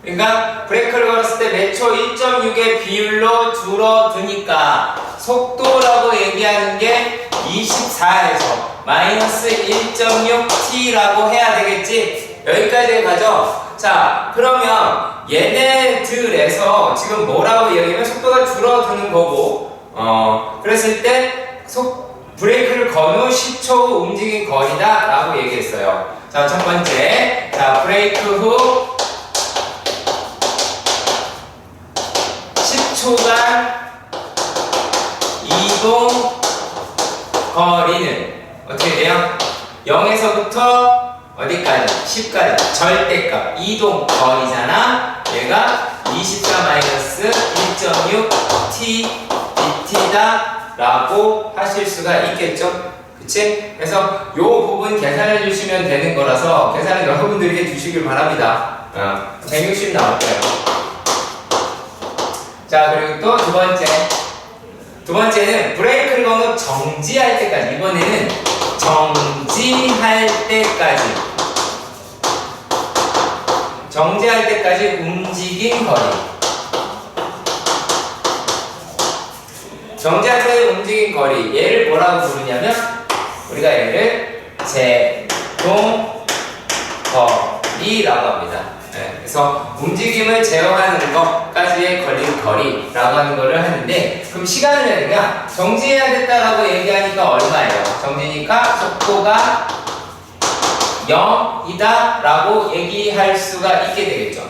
Speaker 1: 그러니까 브레이크를 걸었을 때 매초 1.6의 비율로 줄어드니까 속도라고 얘기하는 게 24에서 마이너스 1.6t라고 해야 되겠지? 여기까지 가죠? 자, 그러면 얘네들에서 지금 뭐라고 얘기하면 속도가 줄어드는 거고 그랬을 때 브레이크를 건 후 10초 후 움직인 거리다 라고 얘기했어요. 자, 첫 번째, 자, 브레이크 후 10초간 이동 거리는 어떻게 돼요? 0에서부터 어디까지? 10까지 절대값 이동 거리잖아. 얘가 24-1.6t dt다 라고 하실 수가 있겠죠? 그치? 그래서 요 부분 계산해 주시면 되는 거라서 계산을 여러분들이 해 주시길 바랍니다. 160 나올 거예요. 자, 그리고 또 두 번째는 브레이크를 건 후 정지할 때까지. 이번에는 정지할 때까지 움직인 거리. 정지할 때 움직인 거리. 얘를 뭐라고 부르냐면 우리가 얘를 제동 거리라고 합니다. 네, 그래서 움직임을 제어하는 것까지의 걸린 거리라고 하는 거를 하는데, 그럼 시간을 내냐? 정지해야 됐다라고 얘기하니까 얼마예요? 정지니까 속도가 0이다 라고 얘기할 수가 있게 되겠죠.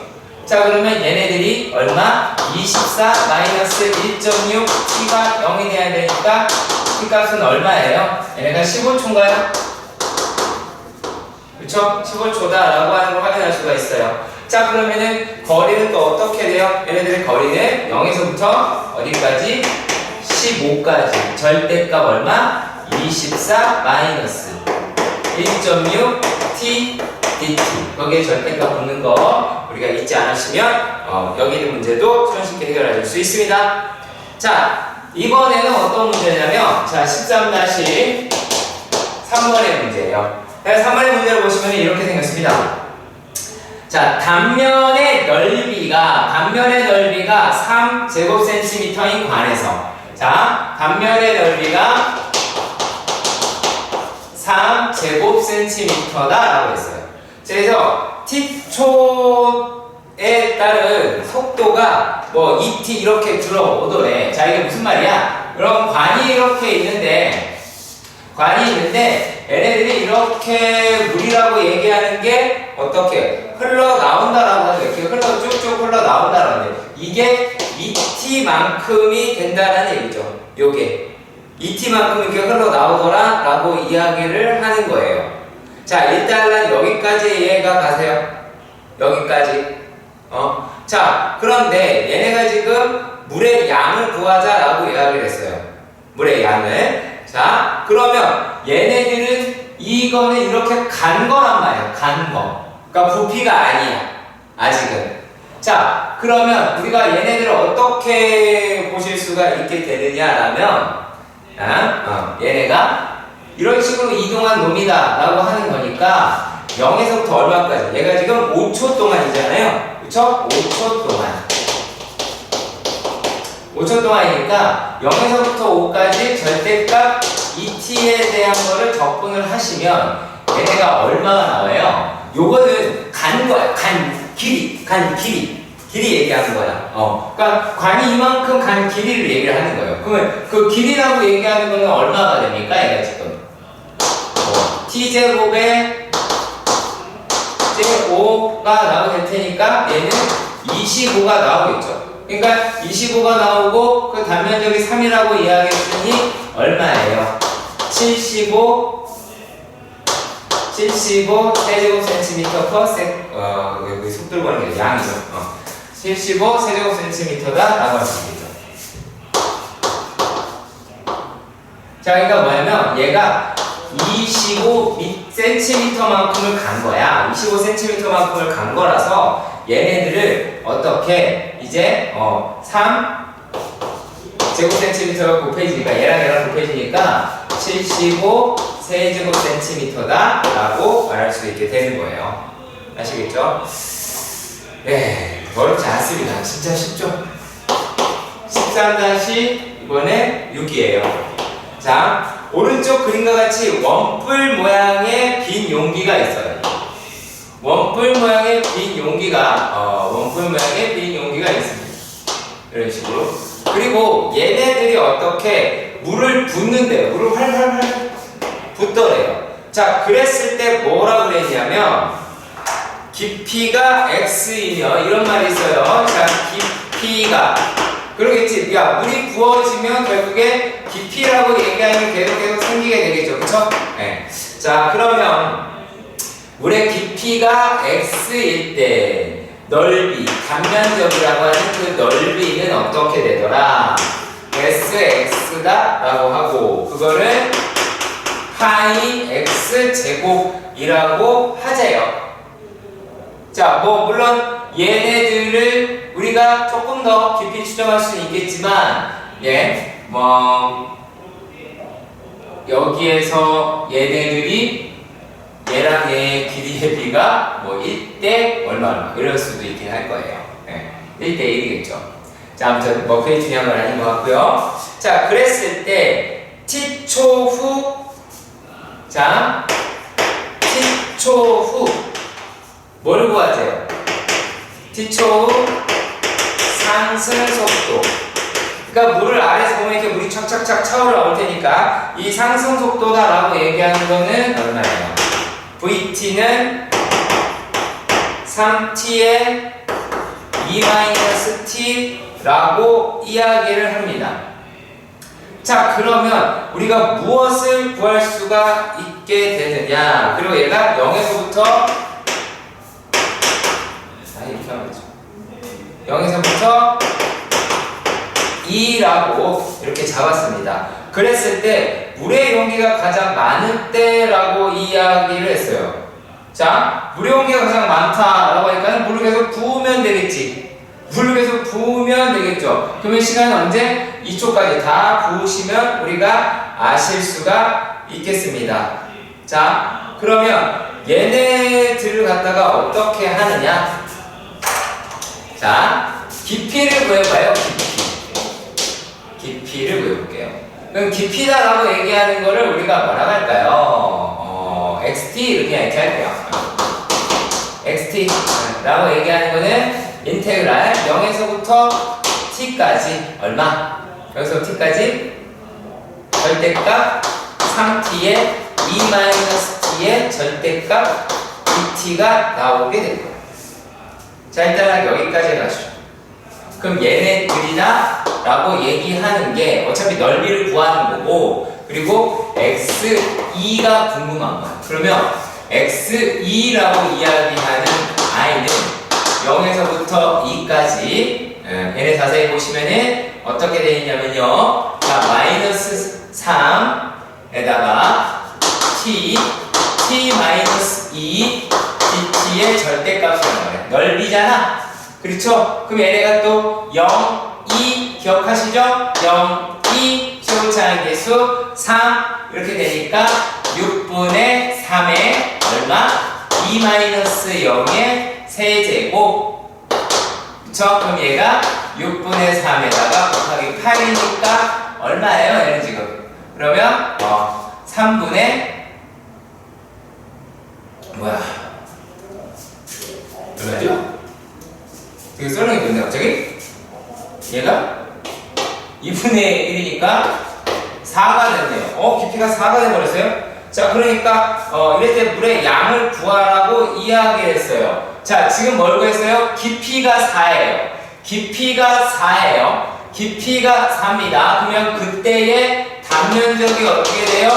Speaker 1: 자, 그러면 얘네들이 얼마? 24-1.6t가 0이 돼야 되니까 t 값은 얼마예요? 얘네가 15초인가요? 그쵸? 15초다 라고 하는 걸 확인할 수가 있어요. 자, 그러면은 거리는 또 어떻게 돼요? 얘네들의 거리는 0에서부터 어디까지? 15까지. 절대값 얼마? 24-1.6t dt. 거기에 절대값 붙는 거 우리가 잊지 않으시면 여기 있는 문제도 손쉽게 해결하실 수 있습니다. 자, 이번에는 어떤 문제냐면, 자, 13-3번의 문제예요. 3번의 문제를 보시면 이렇게 생겼습니다. 자, 단면의 넓이가 3제곱cm인 관에서, 자, 단면의 넓이가 3제곱cm다 라고 했어요. 그래서 t초에 따른 속도가 뭐 2t 이렇게 들어오더래. 자, 이게 무슨 말이야? 그럼 관이 있는데 얘네들이 이렇게 물이라고 얘기하는 게 어떻게 흘러나온다라고 하죠. 이렇게 쭉쭉 흘러나온다라는 게, 이게 2t만큼이 된다는 얘기죠. 요게 2t만큼 이렇게 흘러나오더라 라고 이야기를 하는 거예요. 자, 일단은 여기까지 이해가 가세요. 여기까지. 자, 그런데 얘네가 지금 물의 양을 구하자라고 이야기를 했어요. 물의 양을. 자, 그러면 얘네들은 이거는 이렇게 간 거란 말이에요. 간 거. 그러니까 부피가 아니야. 아직은. 자, 그러면 우리가 얘네들을 어떻게 보실 수가 있게 되느냐라면, 얘네가 이런 식으로 이동한 놈이다 라고 하는 거니까 0에서부터 얼마까지? 얘가 지금 5초 동안이잖아요. 그쵸? 5초 동안. 5초 동안이니까 0에서부터 5까지 절대값 2t에 대한 거를 적분을 하시면 얘네가 얼마가 나와요? 요거는 간 거야. 간 길이 얘기하는 거야. 그러니까 관이 이만큼 간 길이를 얘기를 하는 거예요. 그러면 그 길이라고 얘기하는 거는 얼마가 됩니까? 얘가 지금 t제곱에 제5가 나오게 될 테니까 얘는 25가 나오겠죠. 그러니까 25가 나오고 그 단면적이 3이라고 이야기했으니 얼마예요? 75 세제곱센티미터 퍼 속도를 보는 게 양이죠. 75 세제곱센티미터다 라고 할 수 있겠죠. 자, 그러니까 뭐냐면 얘가 25cm만큼을 간 거야. 25cm만큼을 간 거라서 얘네들을 어떻게 이제 3 제곱센티미터가 곱해지니까 얘랑 곱해지니까 75 세제곱센티미터다 라고 말할 수 있게 되는 거예요. 아시겠죠? 네, 어렵지 않습니다. 진짜 쉽죠? 13- 이번에 6이에요. 자, 오른쪽 그림과 같이 원뿔 모양의 빈 용기가 있어요. 원뿔 모양의 빈 용기가 있습니다. 이런 식으로. 그리고 얘네들이 어떻게 물을 붓는데요. 물을 활활활 붓더래요. 자, 그랬을 때 뭐라 그랬냐면 깊이가 x이면 이런 말이 있어요. 자, 깊이가 그러겠지. 야, 물이 부어지면 결국에 깊이라고 얘기하면 계속 생기게 되겠죠. 그쵸? 네. 자, 그러면 물의 깊이가 x일 때 넓이, 단면적이라고 하는 그 넓이는 어떻게 되더라? sx다 라고 하고 그거를 파이 x 제곱이라고 하재요. 자, 뭐 물론 얘네들을 우리가 조금 더 깊이 추정할 수는 있겠지만 여기에서 얘네들이 얘랑 얘의 길이의 비가 뭐 1대 얼마 이럴 수도 있긴 할 거예요. 1대 1이겠죠. 자, 아무튼 뭐 그게 중요한 건 아닌 것 같고요. 자, 그랬을 때 t초 후 뭘 구하세요? t초 후 상승 속도. 그러니까 물을 아래에서 보면 이렇게 물이 착착착 차올라올 테니까 이 상승 속도다라고 얘기하는 거는 얼마예요? VT는 3T에 2-T라고 이야기를 합니다. 자, 그러면 우리가 무엇을 구할 수가 있게 되느냐? 그리고 얘가 0에서부터 이렇게 하면 되죠. 0에서부터 2라고 이렇게 잡았습니다. 그랬을 때 물의 용기가 가장 많을 때라고 이야기를 했어요. 자, 물의 용기가 가장 많다라고 하니까 물을 계속 부으면 되겠지. 물을 계속 부으면 되겠죠. 그러면 시간은 언제? 이쪽까지 다 부으시면 우리가 아실 수가 있겠습니다. 자, 그러면 얘네들을 갖다가 어떻게 하느냐? 자, 깊이를 구해봐요. 깊이를 구해볼게요. 그럼 깊이다라고 얘기하는 거를 우리가 뭐라고 할까요? xt 이렇게 할게요. xt라고 얘기하는 거는 인테그랄 0에서부터 t까지 얼마? 여기서 t까지 절대값 3t의 2-t의 절대값 2t가 나오게 됩니다. 자, 일단 여기까지 해가시죠. 그럼 얘네들이다 라고 얘기하는 게 어차피 넓이를 구하는 거고 그리고 x2가 궁금한 거야. 그러면 x2라고 이야기하는 i는 0에서부터 2까지 얘네 자세히 보시면은 어떻게 되어 있냐면요. 자, 마이너스 3에다가 t, t-2 dt의 절대값이라는 거예요. 넓이잖아. 그렇죠? 그럼 얘네가 또 0, 2 기억하시죠? 0, 2 시험차항 개수 3 이렇게 되니까 6분의 3의 얼마? 2-0의 세제곱. 그쵸? 그럼 얘가 6분의 3에다가 곱하기 8이니까 얼마예요? 얘는 지금. 그러면 3분의 얼마죠? 되게 썰렁이 됐네 갑자기? 얘가 2분의 1이니까 4가 됐네요. 깊이가 4가 돼버렸어요? 자, 그러니까 이럴 때 물의 양을 구하라고 이야기를 했어요. 자, 지금 뭘 구했어요? 깊이가 4예요. 깊이가 4예요. 깊이가 4입니다. 그러면 그때의 단면적이 어떻게 돼요?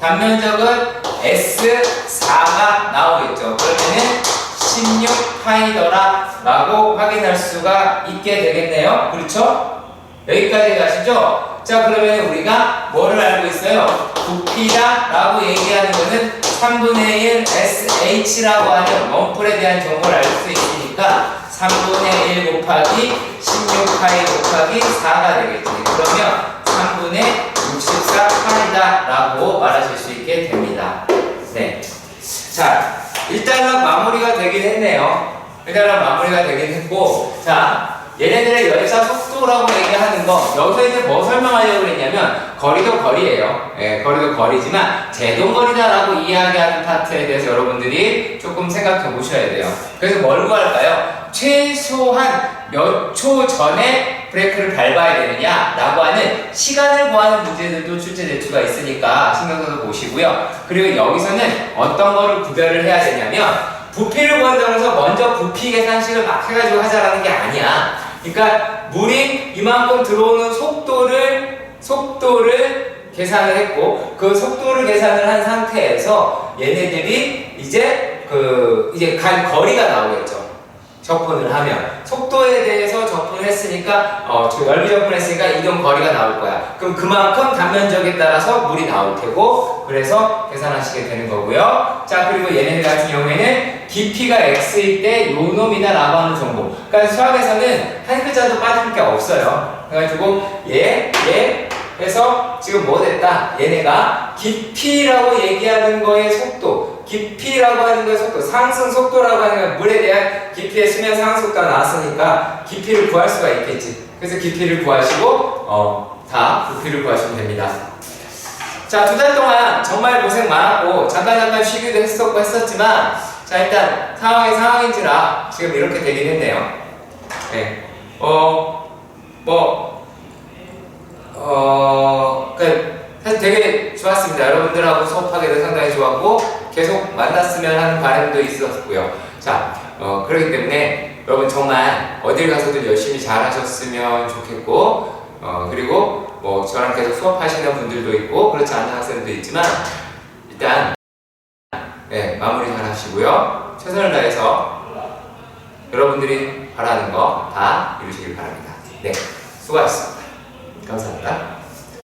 Speaker 1: 단면적은 S4가 나오겠죠. 그러면은 16파이더라 라고 확인할 수가 있게 되겠네요. 그렇죠? 여기까지 가시죠? 자, 그러면 우리가 뭐를 알고 있어요? 부피다 라고 얘기하는 거는 3분의 1 SH라고 하는 원뿔에 대한 정보를 알 수 있으니까 3분의 1 곱하기 16파이 곱하기 4가 되겠지. 그러면 3분의 64파이다 라고 말하실 수 있게 됩니다. 네. 자, 일단은 마무리가 되긴 했네요. 일단은 마무리가 되긴 했고, 자, 얘네들의 열차 속도라고 얘기하는 거, 여기서 이제 뭐 설명하려고 그랬냐면, 거리도 거리예요. 예, 거리도 거리지만, 제동거리다라고 이야기하는 파트에 대해서 여러분들이 조금 생각해 보셔야 돼요. 그래서 뭘 구할까요? 최소한 몇 초 전에 브레이크를 밟아야 되느냐라고 하는 시간을 구하는 문제들도 출제 대투가 있으니까 신경 써서 보시고요. 그리고 여기서는 어떤 거를 구별을 해야 되냐면, 부피를 구한다고 해서 먼저 부피 계산식을 막 해가지고 하자라는 게 아니야. 그러니까 물이 이만큼 들어오는 속도를 계산을 했고, 그 속도를 계산을 한 상태에서 얘네들이 이제 간 거리가 나오겠죠. 접근을 하면 속도에 대해서 접근을 했으니까 넓이 접근을 했으니까 이동 거리가 나올 거야. 그럼 그만큼 단면적에 따라서 물이 나올 테고, 그래서 계산하시게 되는 거고요. 자, 그리고 얘네들 같은 경우에는 깊이가 x일 때 요 놈이다 라고 하는 정보. 그러니까 수학에서는 한 글자도 빠질 게 없어요. 그래가지고 얘 해서 지금 뭐 됐다? 얘네가 깊이라고 얘기하는 거의 속도, 깊이라고 하는 거의 속도, 상승 속도라고 하는 건 물에 대한 깊이의 수면 상승 속도가 나왔으니까 깊이를 구할 수가 있겠지. 그래서 깊이를 구하시고 다 부피를 구하시면 됩니다. 자, 2달 동안 정말 고생 많았고 잠깐 쉬기도 했었지만, 자, 일단 상황인지라 지금 이렇게 되긴 했네요. 네. 사실 되게 좋았습니다. 여러분들하고 수업하기도 상당히 좋았고, 계속 만났으면 하는 바람도 있었고요. 자, 그렇기 때문에 여러분 정말 어딜 가서도 열심히 잘하셨으면 좋겠고, 그리고 뭐 저랑 계속 수업하시는 분들도 있고, 그렇지 않은 학생들도 있지만, 일단, 네, 마무리 잘 하시고요. 최선을 다해서 여러분들이 바라는 거 다 이루시길 바랍니다. 네, 수고하셨습니다. 감사합니다.